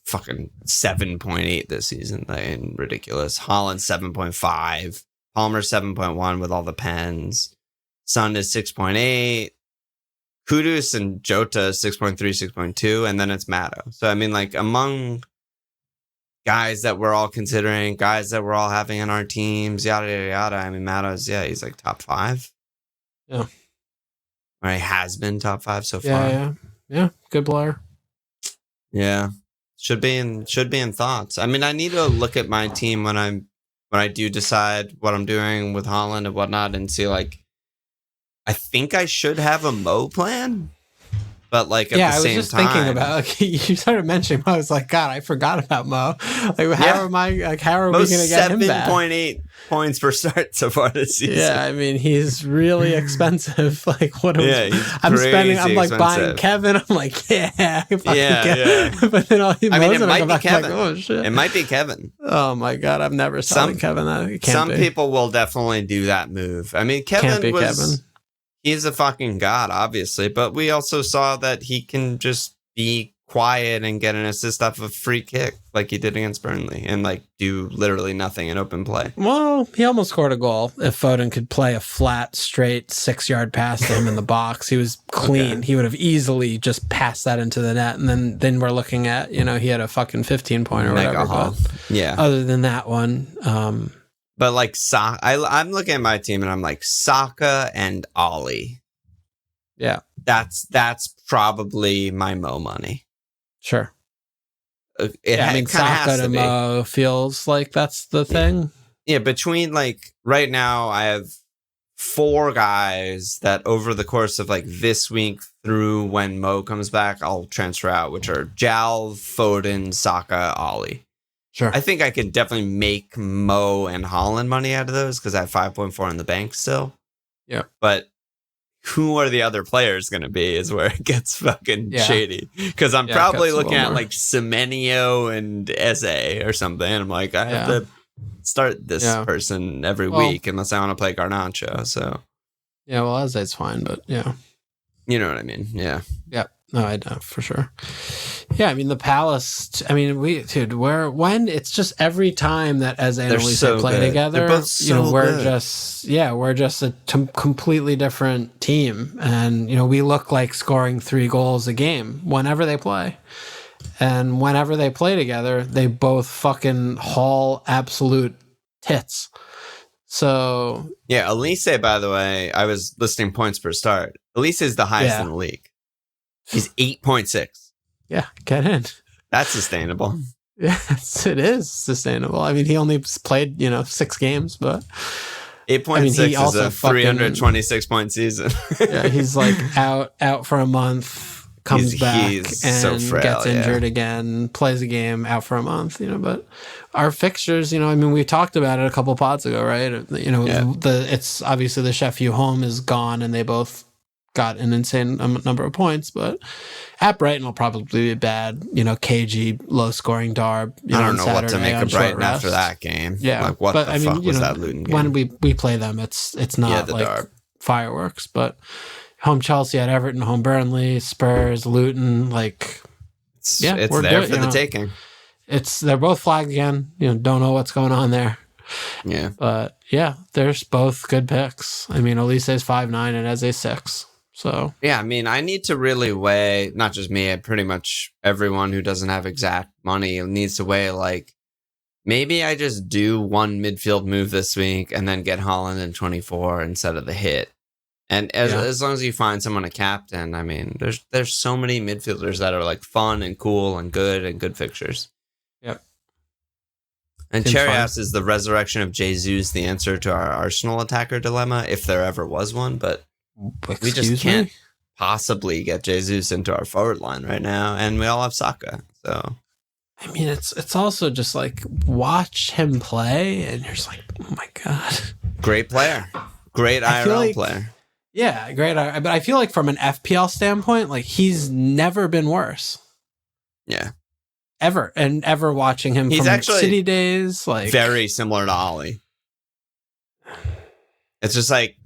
fucking 7.8 this season. Like, ridiculous. Holland 7.5. Palmer 7.1 with all the pens. Son is 6.8. Kudus and Jota 6.3, 6.2, and then it's Matto. So I mean, like, among guys that we're all considering, guys that we're all having in our teams, yada yada yada. I mean, Matto's he's like top 5. Yeah. Or he has been top 5 so far. Yeah. Good player. Yeah. Should be in thoughts. I mean, I need to look at my team when I do decide what I'm doing with Holland and whatnot, and see, like, I think I should have a Mo plan. But like, at the same time, I was just thinking about, like, you started mentioning Mo. I was like, God, I forgot about Mo. Like, how are we going to get him back? 7.8 points per start so far this season. Yeah, I mean, he's really expensive. Like, what? I'm spending. I'm like buying Kevin. I'm like, yeah. But then it might be Kevin. Like, oh shit, it might be Kevin. Oh my God, I've never selling Kevin. That some people will definitely do that move. I mean, Kevin Kevin. He's a fucking god, obviously, but we also saw that he can just be quiet and get an assist off a free kick like he did against Burnley and like do literally nothing in open play. Well, he almost scored a goal. If Foden could play a flat, straight 6-yard pass to him in the box, he was clean. Okay. He would have easily just passed that into the net. And then we're looking at, you know, he had a fucking 15-point or whatever. But yeah. Other than that one, but like, I'm looking at my team and I'm like, Saka and Ollie. Yeah. That's probably my Mo money. Sure. I mean, Saka to Mo feels like that's the thing. Yeah, between, like, right now I have 4 guys that over the course of like this week through when Mo comes back, I'll transfer out, which are Jal, Foden, Saka, Ollie. Sure. I think I could definitely make Mo and Holland money out of those because I have 5.4 in the bank still. Yeah. But who are the other players going to be is where it gets fucking shady. Because I'm probably looking at like Semenyo and Eze or something. And I'm like, I have to start this person every week unless I want to play Garnacho. So. Yeah, well, Eze's fine, but yeah. You know what I mean? Yeah. Yeah. No, I know for sure. Yeah, I mean the Palace. I mean, when it's just every time that Eze and Elise play together, they're both so we're good. we're just a completely different team, and you know we look like scoring 3 goals a game whenever they play, and whenever they play together, they both fucking haul absolute tits. So yeah, Elise, by the way, I was listing points per start. Elise is the highest in the league. He's 8.6. Yeah, get in. That's sustainable. Yes, it is sustainable. I mean, he only played 6 games, but 8.6 is a 326 point season. Yeah, he's like out for a month, comes back he's and so frail, gets injured again, plays a game, out for a month, but our fixtures, we talked about it a couple pods ago, right? It's obviously the Sheffield home is gone and they both got an insane number of points, but at Brighton will probably be bad, cagey, low scoring Darb. I don't know what to make of Brighton after that game. Yeah. Like, what the fuck was that Luton game? When we play them, it's not like Darb fireworks, but home Chelsea, at Everton, home Burnley, Spurs, Luton, like, it's there for the taking. They're both flagged again. Don't know what's going on there. Yeah. But yeah, there's both good picks. Olise's 5'9" and Eze's 6. So yeah, I need to really weigh, not just me, pretty much everyone who doesn't have exact money needs to weigh, like, maybe I just do one midfield move this week and then get Haaland in 24 instead of the hit. And as long as you find someone to captain, there's so many midfielders that are like fun and cool and good fixtures. Yep. And Cherias is the resurrection of Jesus, the answer to our Arsenal attacker dilemma, if there ever was one, but we just can't possibly get Jesus into our forward line right now, and we all have Saka. So, it's also just like, watch him play, and you're just like, oh my god, great player, great IRL player. Yeah, great. But I feel like from an FPL standpoint, like, he's never been worse. Yeah, ever watching him. He's from actually City days, like, very similar to Ollie. It's just like,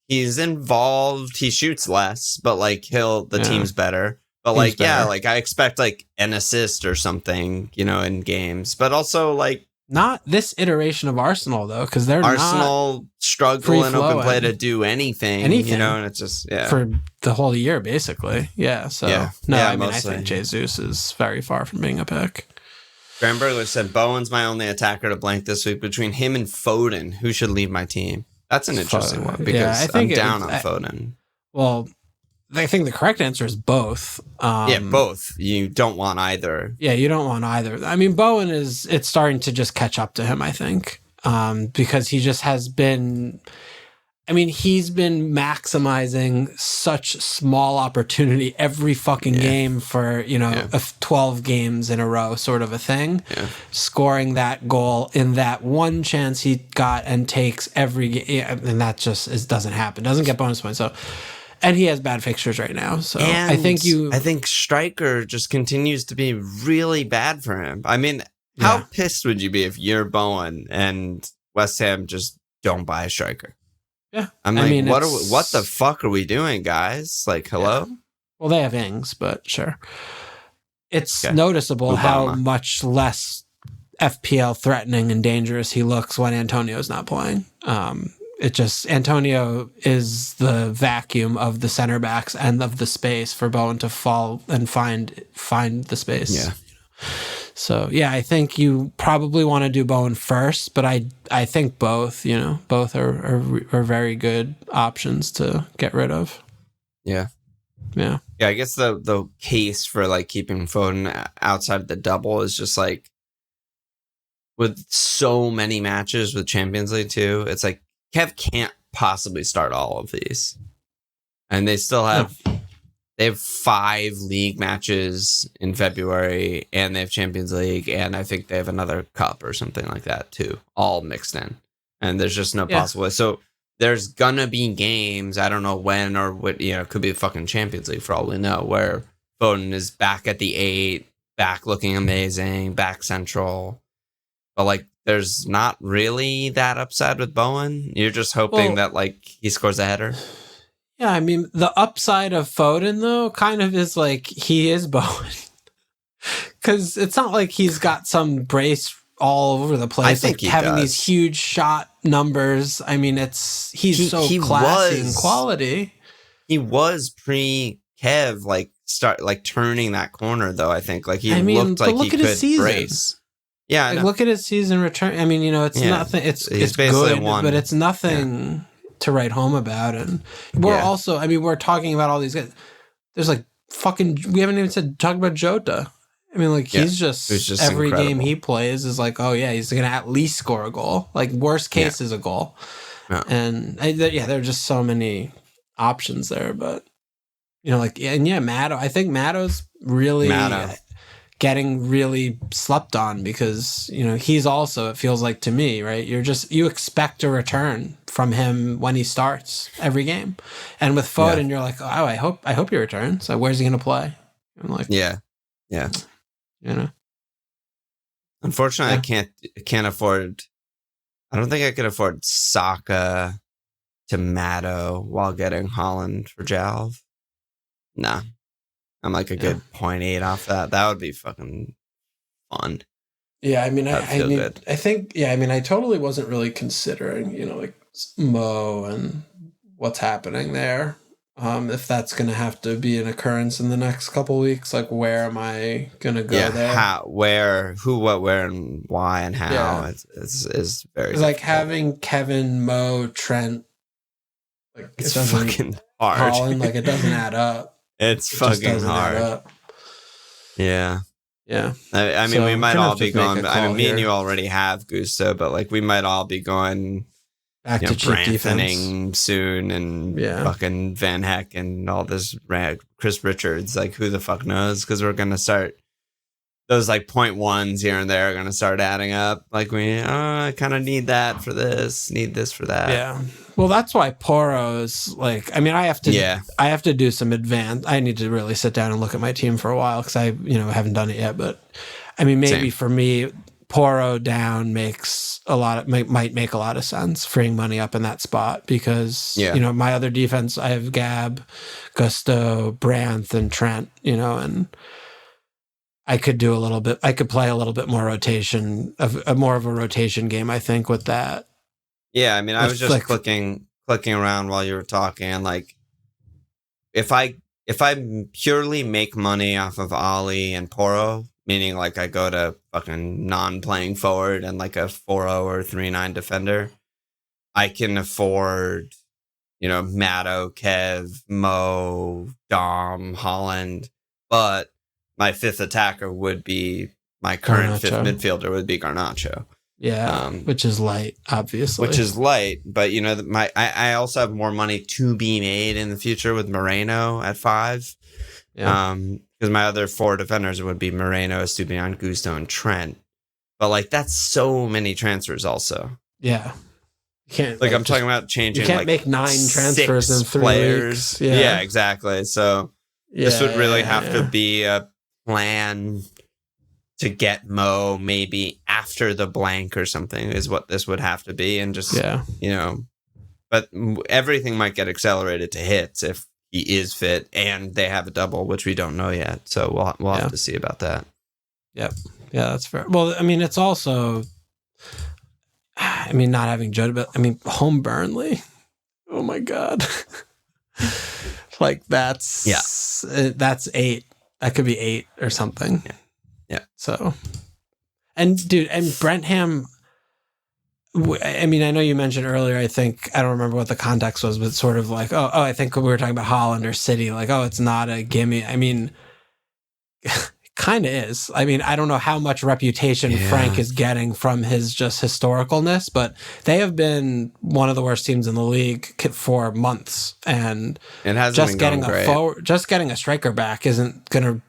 he's involved, he shoots less, but like the team's better. But like, like, I expect like an assist or something, in games. But also, like, not this iteration of Arsenal though, because they're Arsenal struggle in open play to do anything, and it's just for the whole year basically. Yeah. So I think Jesus is very far from being a pick. Graham Burglar said Bowen's my only attacker to blank this week. Between him and Foden, who should leave my team? That's an interesting one, because I'm down on Foden. Well, I think the correct answer is both. Both. You don't want either. Yeah, you don't want either. Bowen it's starting to just catch up to him, I think, because he just has been... he's been maximizing such small opportunity every fucking game for, 12 games in a row sort of a thing. Yeah. Scoring that goal in that one chance he got and takes every game. And that just doesn't happen. Doesn't get bonus points. So, and he has bad fixtures right now. So I think striker just continues to be really bad for him. How pissed would you be if you're Bowen and West Ham just don't buy a striker? Yeah. What the fuck are we doing, guys? Like, hello? Yeah. Well, they have Ings, but sure. It's noticeable how much less FPL threatening and dangerous he looks when Antonio's not playing. Antonio is the vacuum of the center backs and of the space for Bowen to fall and find the space. Yeah. So, I think you probably want to do Bowen first, but I think both are very good options to get rid of. Yeah. Yeah. Yeah, I guess the case for like keeping Foden outside of the double is just like, with so many matches with Champions League too, it's like Kev can't possibly start all of these. And they still have... No. They have 5 league matches in February, and they have Champions League, and I think they have another cup or something like that too, all mixed in. And there's just no possible way. So there's gonna be games, I don't know when or what, it could be the fucking Champions League for all we know, where Foden is back at the 8, back looking amazing, back central. But like, there's not really that upside with Bowen. You're just hoping that like he scores a header. Yeah, the upside of Foden, though, kind of is like he is Bowen. Because it's not like he's got some brace all over the place. I think like having these huge shot numbers. He's so classy in quality. He was pre-Kev, turning that corner, though, I think. Like, he looked like he could brace. Yeah, Like, look at his season return. I mean, it's nothing. It's good, but it's nothing to write home about. And we're also, I mean, we're talking about all these guys. There's like we haven't even talked about Jota. I mean, like, he's just every incredible game he plays is like, oh yeah, he's going to at least score a goal. Like, worst case is a goal. Yeah. And there are just so many options there. But, Matto. I think Matto's really getting really slept on because, he's also, it feels like to me, right? You expect a return from him when he starts every game. And with Foden, you're like, oh, I hope he returns. So where's he going to play? I'm like, yeah. Unfortunately, I can't afford, I don't think I could afford Saka to Matto while getting Holland for Jalv. Nah. I'm like a good 0.8 off that. That would be fucking fun. Yeah, I mean, I think, I totally wasn't really considering, like Mo and what's happening there. If that's going to have to be an occurrence in the next couple weeks, like, where am I going to go there? How, where, who, what, where, and why, and how is very it's like having Kevin, Mo, Trent. Like, it's fucking hard. Holland, like, it doesn't add up. It's fucking hard. Yeah. Yeah. I mean, we might all be going. I mean, me and you already have Gusto, but like, we might all be going back to cheap defense soon, and fucking Van Heck and all this Chris Richards. Like, who the fuck knows? Because we're gonna start those like 0.1s here and there are gonna start adding up. Like, I kind of need that for this, need this for that. Yeah. Well, that's why Poro's like, I mean, I have to do some I need to really sit down and look at my team for a while because I, haven't done it yet. But I mean, maybe for me, Poro down might make a lot of sense, freeing money up in that spot because, my other defense, I have Gab, Gusto, Brandt, and Trent, and I could play a little bit more rotation, more of a rotation game, I think, with that. Yeah, I mean, I was just clicking around while you were talking, and like, if I purely make money off of Ali and Poro, meaning like I go to fucking non-playing forward and like a 4-0 or 3-9 defender, I can afford, Matto, Kev, Mo, Dom, Holland, but my fifth attacker would be my current fifth midfielder would be Garnacho. Yeah, which is light, obviously. Which is light, but I also have more money to be made in the future with Moreno at 5. Yeah. Because my other 4 defenders would be Moreno, Estupiñán, Gusto, and Trent. But like, that's so many transfers also. Yeah. You can't I'm talking about changing. You can't make 9 transfers in 3 weeks. Yeah, exactly. So this would really have to be a plan to get Mo maybe after the blank or something is what this would have to be. And just, but everything might get accelerated to hits if he is fit and they have a double, which we don't know yet. So we'll have to see about that. Yep. Yeah, that's fair. Well, I mean, it's also, not having Jota, but home Burnley. Oh my God. Like that's 8. That could be 8 or something. Yeah. So, and Brentham, I know you mentioned earlier, I don't remember what the context was, but sort of like, I think we were talking about Holland or City, like, it's not a gimme. Kind of is. I don't know how much reputation Frank is getting from his just historicalness, but they have been one of the worst teams in the league for months, and it hasn't been going great. Just getting a striker back isn't going to,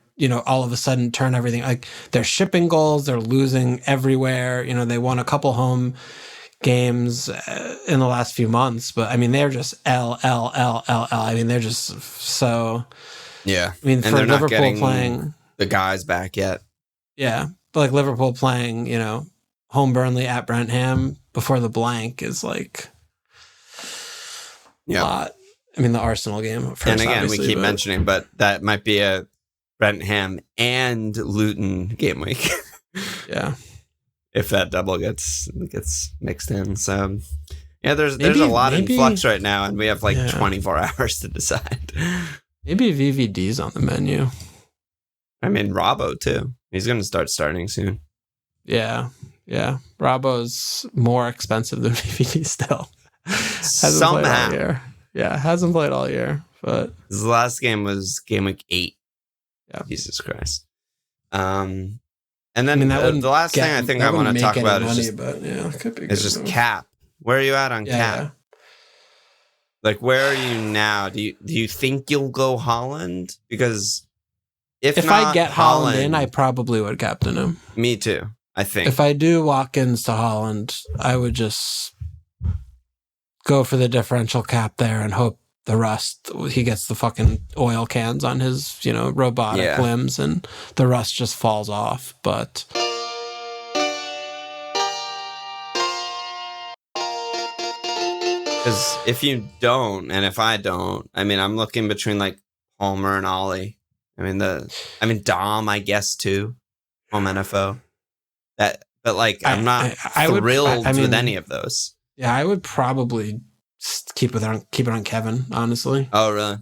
all of a sudden turn everything. Like, they're shipping goals, they're losing everywhere. They won a couple home games in the last few months, but they're just L. They're just so. Yeah. And for they're not Liverpool getting playing the guys back yet. Yeah, but like Liverpool playing, home Burnley at Brentham before the blank is like a lot. The Arsenal game first, and again, we keep mentioning, but that might be a Brentham and Luton game week. Yeah, if that double gets mixed in. So there's a lot in flux right now, and we have 24 hours to decide. Maybe VVD's on the menu. Robbo too. He's going to start starting soon. Yeah. Rabo's more expensive than VVD still. Hasn't played all year. Yeah, hasn't played all year. But his last game was game week 8. Yeah. Jesus Christ. And then the last thing I think I want to talk about is just cap. Where are you at on cap? Yeah. Like, where are you now? Do you think you'll go Holland? Because if not I get Holland in, I probably would captain him. Me too, I think. If I do Watkins to Holland, I would just go for the differential cap there and hope the rust, he gets the fucking oil cans on his, robotic limbs and the rust just falls off. But because if you don't, and if I don't, I mean, I'm looking between like Palmer and Ollie. I mean, Dom, I guess too, home NFO. But like, I'm not thrilled with any of those. Yeah, I would probably keep it on Kevin, honestly. Oh, really?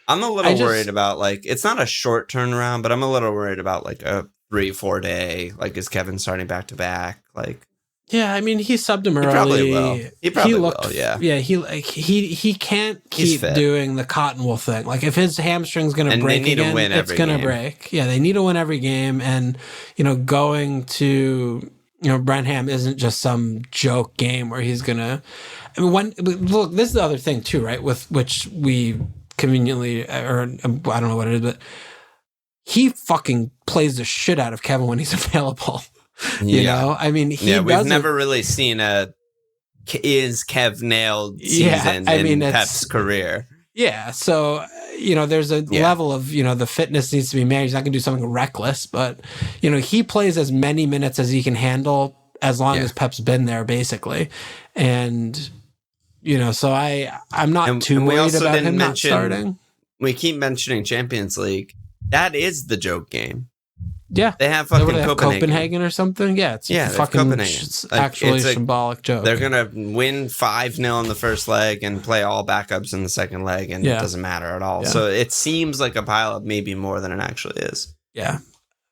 I'm a little worried about, like, it's not a short turnaround, but I'm a little worried about like a 3-4 day. Like, is Kevin starting back to back? Like, yeah, I mean, he subbed him early. He probably will. Yeah. Yeah, he can't keep doing the Cotton Wool thing. Like, if his hamstring's going to break again, it's going to break. Yeah, they need to win every game, and going to Brenham isn't just some joke game where he's going to. I mean, look, this is the other thing too, right? With which we conveniently, or I don't know what it is, but he fucking plays the shit out of Kevin when he's available. You know, I mean, we've never really seen is Kev nailed season in Pep's career. Yeah, so there's a level of the fitness needs to be managed. He's not gonna do something reckless, but he plays as many minutes as he can handle as long as Pep's been there, basically, and. So I'm not too worried about him not starting. We keep mentioning Champions League. That is the joke game. Yeah. They have fucking Copenhagen or something. Yeah, it's fucking actually a symbolic joke. They're going to win 5-0 in the first leg and play all backups in the second leg, and it doesn't matter at all. Yeah. So it seems like a pileup maybe more than it actually is. Yeah.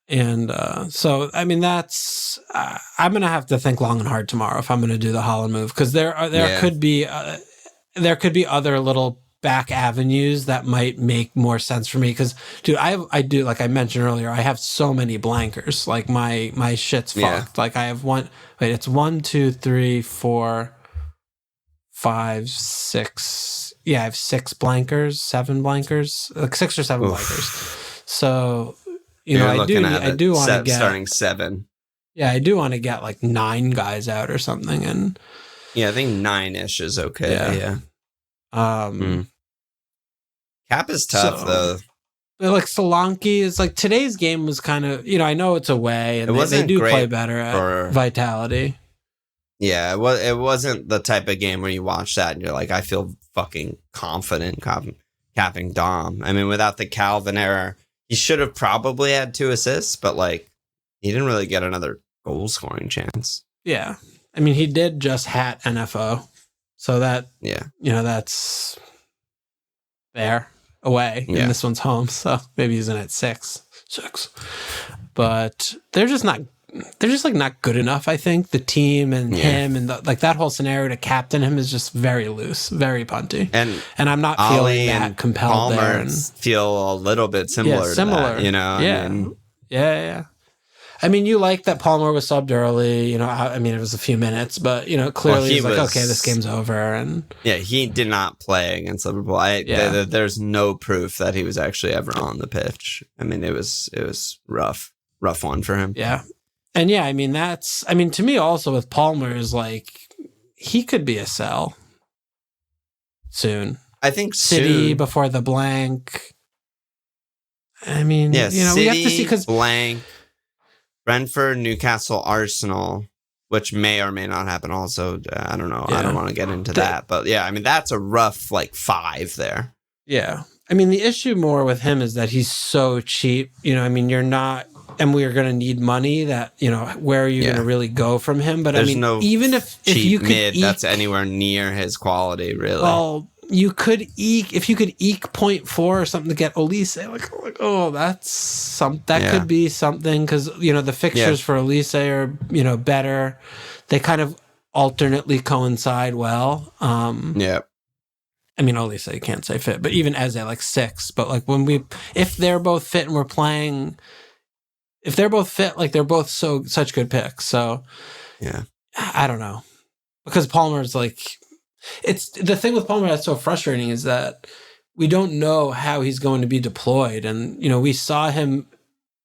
And so, I mean, that's I'm going to have to think long and hard tomorrow if I'm going to do the Holland move, because there could be other little back avenues that might make more sense for me. Because, dude, I do, like I mentioned earlier, I have so many blankers. Like my shit's fucked. Like I have it's 1, 2, 3, 4, 5, 6. Yeah, I have 6 blankers, 7 blankers, like 6 or 7 blankers. So. I do want to get starting 7. Yeah, I do want to get like 9 guys out or something, and I think 9-ish is okay. Yeah. Cap is tough though. Like Solanke is like, today's game was kind of I know it's away and they do play better at Vitality. Yeah, it wasn't the type of game where you watch that and you're like, I feel fucking confident capping Dom. I mean, without the Calvin error. He should have probably had 2 assists, but like he didn't really get another goal scoring chance. Yeah. I mean, he did just hat NFO. So that, that's there away. Yeah. And this one's home. So maybe he's in at 6. But they're just not good enough, I think. The team and him and that whole scenario to captain him is just very loose, very punty. And I'm not feeling that compelled Palmer there. And feel a little bit similar to that, Yeah. I mean, yeah. I mean, you like that Palmer was subbed early, I mean, it was a few minutes, but, clearly he's like, okay, this game's over. And yeah, he did not play against Liverpool. There's no proof that he was actually ever on the pitch. I mean, it was rough one for him. Yeah. And I mean, to me also with Palmer is like, he could be a sell soon. I think City soon. Before the blank. I mean, City, we have to see, because blank, Brentford, Newcastle, Arsenal, which may or may not happen also. I don't know. Yeah. I don't want to get into that. But I mean, that's a rough like 5 there. Yeah. I mean, the issue more with him is that he's so cheap. I mean, you're not. And we are going to need money that, where are you going to really go from him? But There's I mean, no even if you could mid that's anywhere near his quality, really. Well, you could eke 0.4 or something to get Elise. Like oh, that could be something, because the fixtures for Elise are better. They kind of alternately coincide well. I mean, Elise, you can't say fit, but even Eze, like 6. But like if they're both fit and we're playing, if they're both fit, like they're both such good picks. So yeah, I don't know, because Palmer's like, it's the thing with Palmer that's so frustrating is that we don't know how he's going to be deployed, and we saw him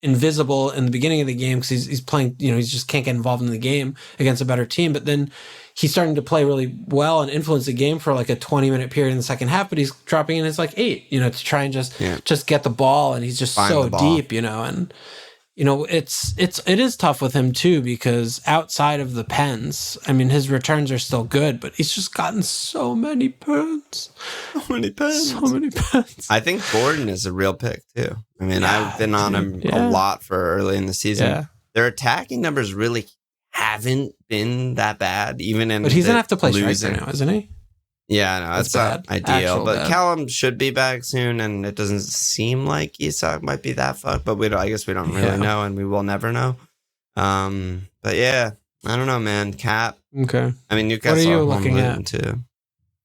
invisible in the beginning of the game because he's playing, he just can't get involved in the game against a better team. But then he's starting to play really well and influence the game for like a 20-minute period in the second half. But he's dropping in his like 8, to try and just get the ball, and he's just so deep, and. It is tough with him too, because outside of the pens, I mean, his returns are still good, but he's just gotten so many pens. So many pens. I think Gordon is a real pick too. I mean, I've been on him a lot for early in the season. Yeah. Their attacking numbers really haven't been that bad, even in. But he's gonna have to play striker now, isn't he? Yeah, no, that's not ideal. But Callum should be back soon, and it doesn't seem like Isak might be that fucked. But I guess we don't really know, and we will never know. But yeah, I don't know, man. Cap. Okay. I mean, Newcastle. What are you looking at too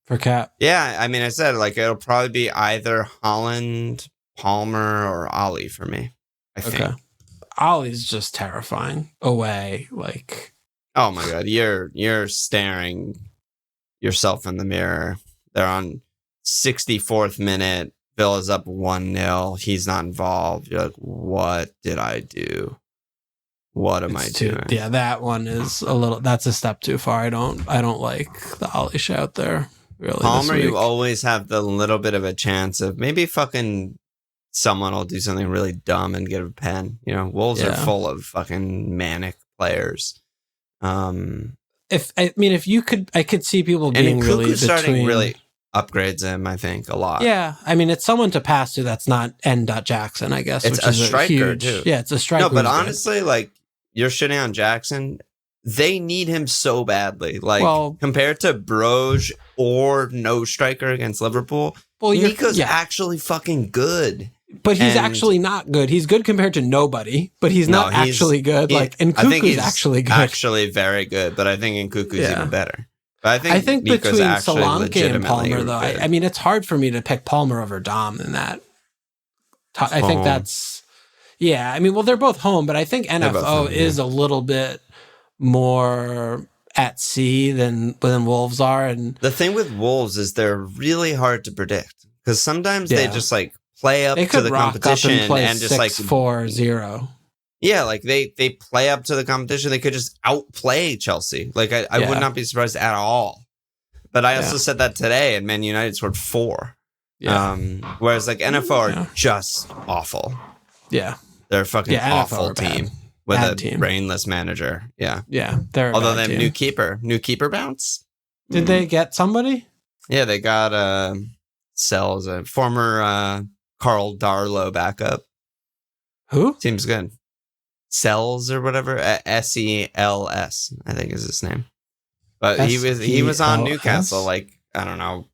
for Cap? Yeah, I mean, I said like it'll probably be either Holland, Palmer, or Ollie for me. I think. Ollie's just terrifying away. Like, oh my god, you're staring yourself in the mirror. They're on 64th minute. Villa's up 1-0. He's not involved. You're like, what did I do? What am I doing? Yeah, that one is that's a step too far. I don't like the Ollie shout there. Really, Palmer, you always have the little bit of a chance of maybe fucking someone will do something really dumb and get a pen. Wolves are full of fucking manic players. If you could, I could see people being really starting really upgrades him. I think a lot. Yeah, I mean, it's someone to pass to that's not N. Jackson, I guess. It's which a is striker too. Yeah, it's a striker. No, but honestly, like you're shitting on Jackson. They need him so badly. Like compared to Broge or no striker against Liverpool, Nico's actually fucking good. But he's actually not good. He's good compared to nobody, but he's not actually good. And Nkuku's actually good. Actually very good, but I think Nkuku's even better. But I think between Solanke and Palmer, though, I mean, it's hard for me to pick Palmer over Dom in that. I think that's... Yeah, I mean, well, they're both home, but I think NFO is a little bit more at sea than Wolves are. And the thing with Wolves is they're really hard to predict, because sometimes they just like play up to the competition and just like 6-4-0. Yeah, like they play up to the competition. They could just outplay Chelsea. Like I would not be surprised at all. But I also said that today, and Man United scored 4. Yeah. Whereas like NFO are just awful. Yeah, they're a fucking awful team with a brainless manager. Yeah, yeah. Although they have new keeper bounce. Did they get somebody? Yeah, they got Sells, a former Carl Darlow backup. Who? Seems good. Sells or whatever. SELS, I think is his name. But he was on Newcastle like, I don't know,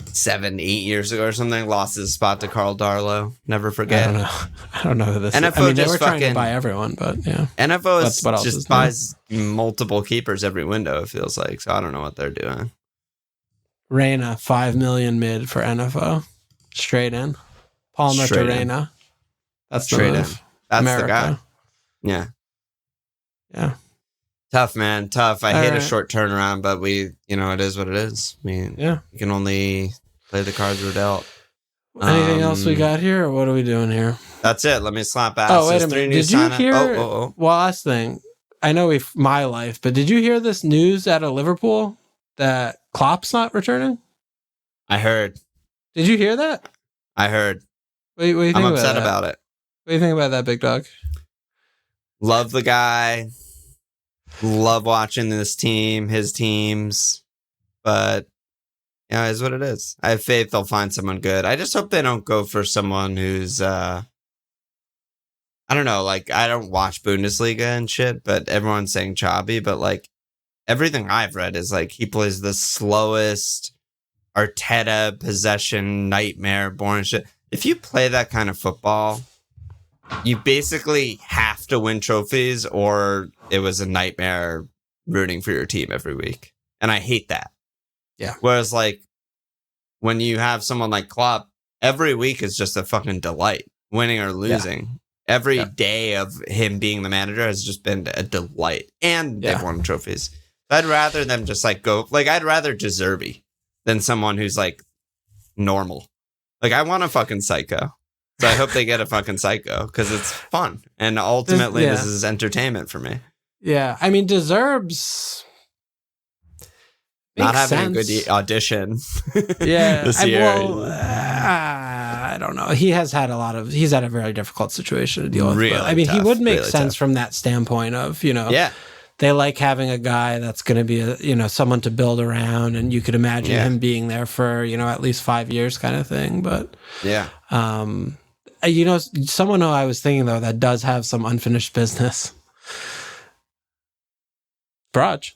7-8 years ago or something. Lost his spot to Carl Darlow. Never forget. I don't know who this NFO is. I mean, they were trying to buy everyone, but yeah. NFO just buys multiple keepers every window, it feels like. So I don't know what they're doing. Reina, 5 million mid for NFO. Straight in. Palmer to Reina. That's the straight move. in. That's America. the guy. Yeah. Yeah. Tough, man. Tough. I hate a short turnaround, but it is what it is. I mean, you can only play the cards we're dealt. Anything else we got here, or what are we doing here? That's it. Let me slap ass. Oh, wait a minute. Did you hear? Well, last thing. I know my life, but did you hear this news out of Liverpool that Klopp's not returning? I heard. Did you hear that? I heard. What do you think I'm upset about it. What do you think about that, big dog? Love the guy. Love watching his teams. But, it is what it is. I have faith they'll find someone good. I just hope they don't go for someone who's, I don't know, like, I don't watch Bundesliga and shit, but everyone's saying Xabi, but, like, everything I've read is, like, he plays the slowest, Arteta possession nightmare boring shit. If you play that kind of football, you basically have to win trophies, or it was a nightmare rooting for your team every week. And I hate that. Yeah. Whereas like when you have someone like Klopp, every week is just a fucking delight, winning or losing. Yeah. Every day of him being the manager has just been a delight, and they've won trophies. I'd rather them just like go, like I'd rather De Zerbi than someone who's like normal. Like I want a fucking psycho. So I hope they get a fucking psycho because it's fun. And ultimately this is entertainment for me. Yeah. I mean, deserves not having a good audition. Yeah. This year. I don't know. He's had a very difficult situation to deal with. Really I mean, tough, he would make really sense tough. From that standpoint of, they like having a guy that's going to be someone to build around, and you could imagine him being there for, at least 5 years kind of thing. But someone who I was thinking though, that does have some unfinished business. Braj.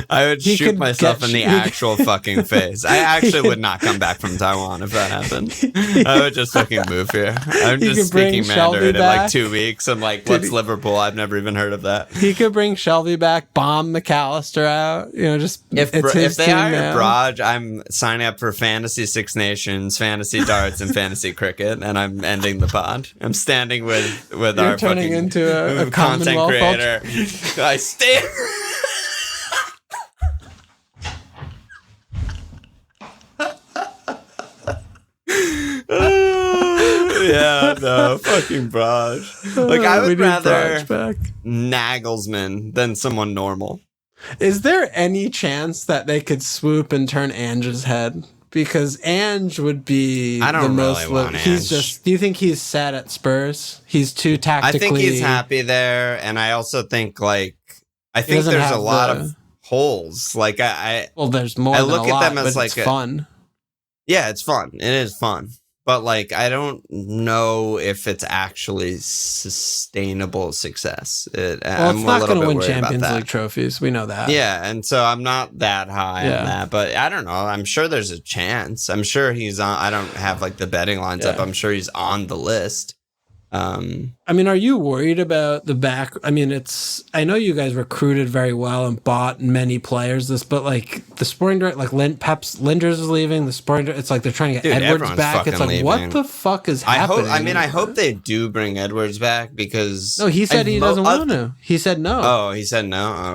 I would shoot myself in the actual fucking face. I actually would not come back from Taiwan if that happened. I would just fucking move here. I'm just speaking Mandarin in like 2 weeks. I'm like, what's Liverpool? I've never even heard of that. He could bring Shelby back, bomb McAllister out. If they hire Braj, I'm signing up for Fantasy Six Nations, Fantasy Darts, and Fantasy Cricket, and I'm ending the pod. I'm standing with our turning fucking into a content creator. I stand. Yeah, no, fucking Braj. Like, I would rather Nagelsmann than someone normal. Is there any chance that they could swoop and turn Ange's head? Because Ange would be the most. Do you think he's set at Spurs? He's too tactically. I think he's happy there, and I also think there's a lot of holes. Like there's more. I look at them as like fun. Yeah, it's fun. It is fun. But like, I don't know if it's actually sustainable success. It's not going to win Champions League trophies. We know that. Yeah, and so I'm not that high on that. But I don't know. I'm sure there's a chance. I'm sure he's on. I don't have like the betting lines up. I'm sure he's on the list. I mean, are you worried about the back? I mean, I know you guys recruited very well and bought many players. But like the sporting director, like Linders is leaving. The sporting, it's like they're trying to get Edwards back. It's like leaving. What the fuck is happening? I hope they do bring Edwards back because no, he said he doesn't want to. He said no. Oh, he said no. Oh,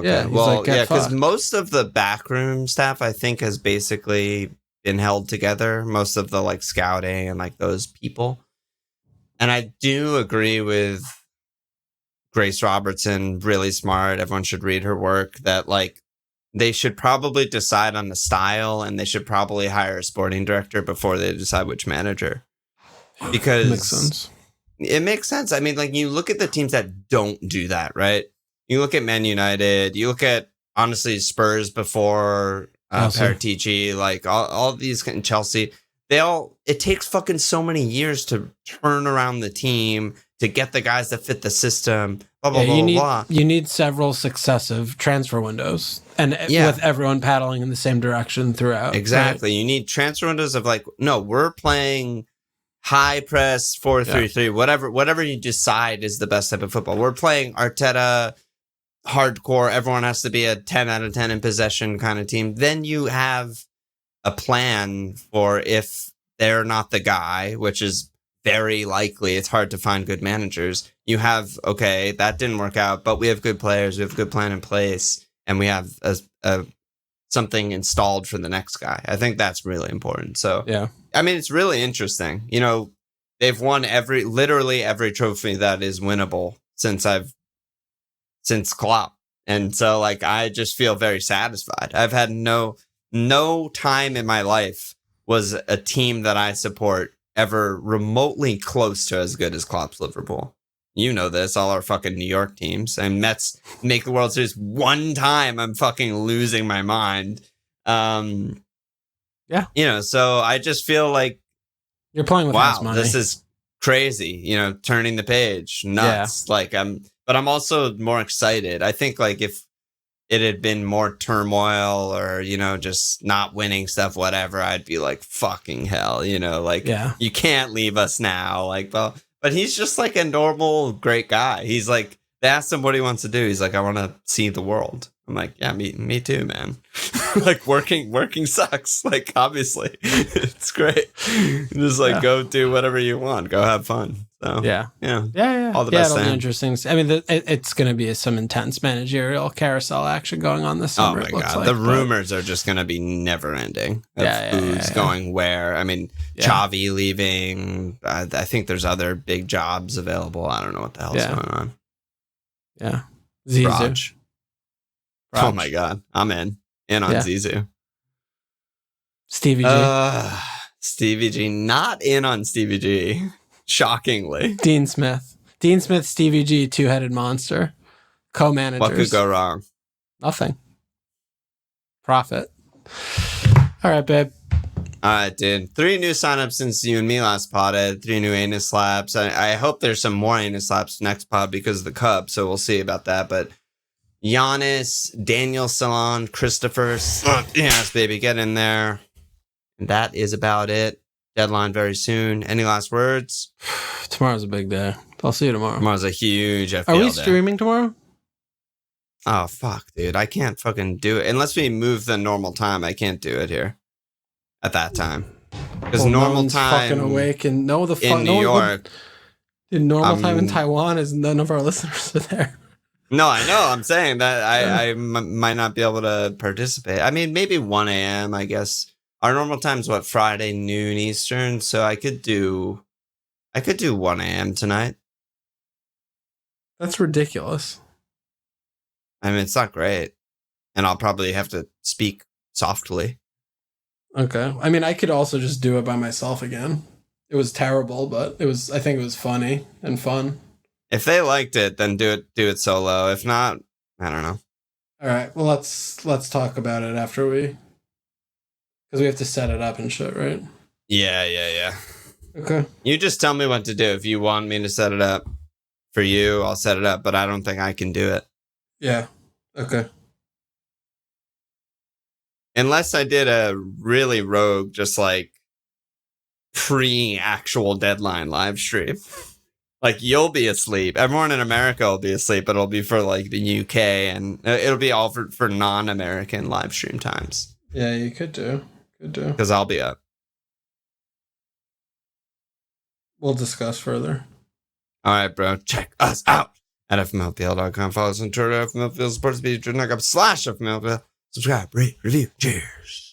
okay. Yeah, because most of the backroom staff I think has basically been held together. Most of the like scouting and like those people. And I do agree with Grace Robertson, really smart. Everyone should read her work, that like they should probably decide on the style, and they should probably hire a sporting director before they decide which manager. Because it makes sense. I mean, like you look at the teams that don't do that, right? You look at Man United, you look at honestly Spurs before Paratici, like all these in Chelsea. It takes fucking so many years to turn around the team, to get the guys that fit the system, blah, blah, blah. You need several successive transfer windows, and with everyone paddling in the same direction throughout. Exactly. Right? You need transfer windows of like, no, we're playing high press 4-3-3, whatever you decide is the best type of football. We're playing Arteta hardcore. Everyone has to be a 10 out of 10 in possession kind of team. Then you have a plan for if they're not the guy, which is very likely. It's hard to find good managers. You have, okay, that didn't work out, but we have good players. We have a good plan in place, and we have something installed for the next guy. I think that's really important. So, I mean, it's really interesting. They've won literally every trophy that is winnable since Klopp. And so, like, I just feel very satisfied. I've had no time in my life was a team that I support ever remotely close to as good as Klopp's Liverpool. You know this, all our fucking New York teams. And Mets make the World Series one time, I'm fucking losing my mind. So I just feel like you're playing with house money. This is crazy, turning the page, nuts. Yeah. But I'm also more excited. I think like if it had been more turmoil or, just not winning stuff, whatever, I'd be like, fucking hell, like, you can't leave us now. Like, but he's just like a normal, great guy. He's like, they asked him what he wants to do. He's like, I want to see the world. I'm like, yeah, me too, man. Like working sucks. Like, obviously it's great. Just like go do whatever you want. Go have fun. So yeah. All the best. It'll be interesting. I mean, it's going to be some intense managerial carousel action going on this summer. Oh my god, the rumors are just going to be never ending. Who's going where? I mean, Xavi leaving. I think there's other big jobs available. I don't know what the hell's going on. Yeah, Zizou. Raj. Oh my god, I'm in on Zizou. Stevie G. Stevie G, not in on Stevie G. Shockingly. Dean Smith, Stevie G, two-headed monster. Co-managers. What could go wrong? Nothing. Profit. All right, babe. All right, dude. 3 new signups since you and me last potted. 3 new anus slaps. I hope there's some more anus slaps next pod because of the Cubs, so we'll see about that. But Giannis, Daniel Salon, Christopher, yes, baby, get in there. And that is about it. Deadline very soon. Any last words? Tomorrow's a big day. I'll see you tomorrow. Tomorrow's a huge FPL Are we day. streaming tomorrow? Oh, fuck, dude. I can't fucking do it. Unless we move the normal time, I can't do it here. At that time. Because normal time fucking awake and in New York. Normal time in Taiwan is none of our listeners are there. No, I know. I'm saying that I might not be able to participate. I mean, maybe 1 a.m., I guess. Our normal time's what, Friday noon Eastern, so I could do 1 a.m. tonight. That's ridiculous. I mean, it's not great. And I'll probably have to speak softly. Okay. I mean, I could also just do it by myself again. It was terrible, but I think it was funny and fun. If they liked it, then do it solo. If not, I don't know. All right. Well, let's talk about it after because we have to set it up and shit, right? Yeah. Okay. You just tell me what to do. If you want me to set it up for you, I'll set it up, but I don't think I can do it. Yeah. Okay. Unless I did a really rogue, just like pre-actual deadline live stream. Like, you'll be asleep. Everyone in America will be asleep, but it'll be for like the UK and it'll be all for non-American live stream times. Yeah, you could do. Because I'll be up. We'll discuss further. All right, bro. Check us out at FMLPL.com. Follow us on Twitter, FMLPL Sports Page, /FMLPL. Subscribe, rate, review. Cheers.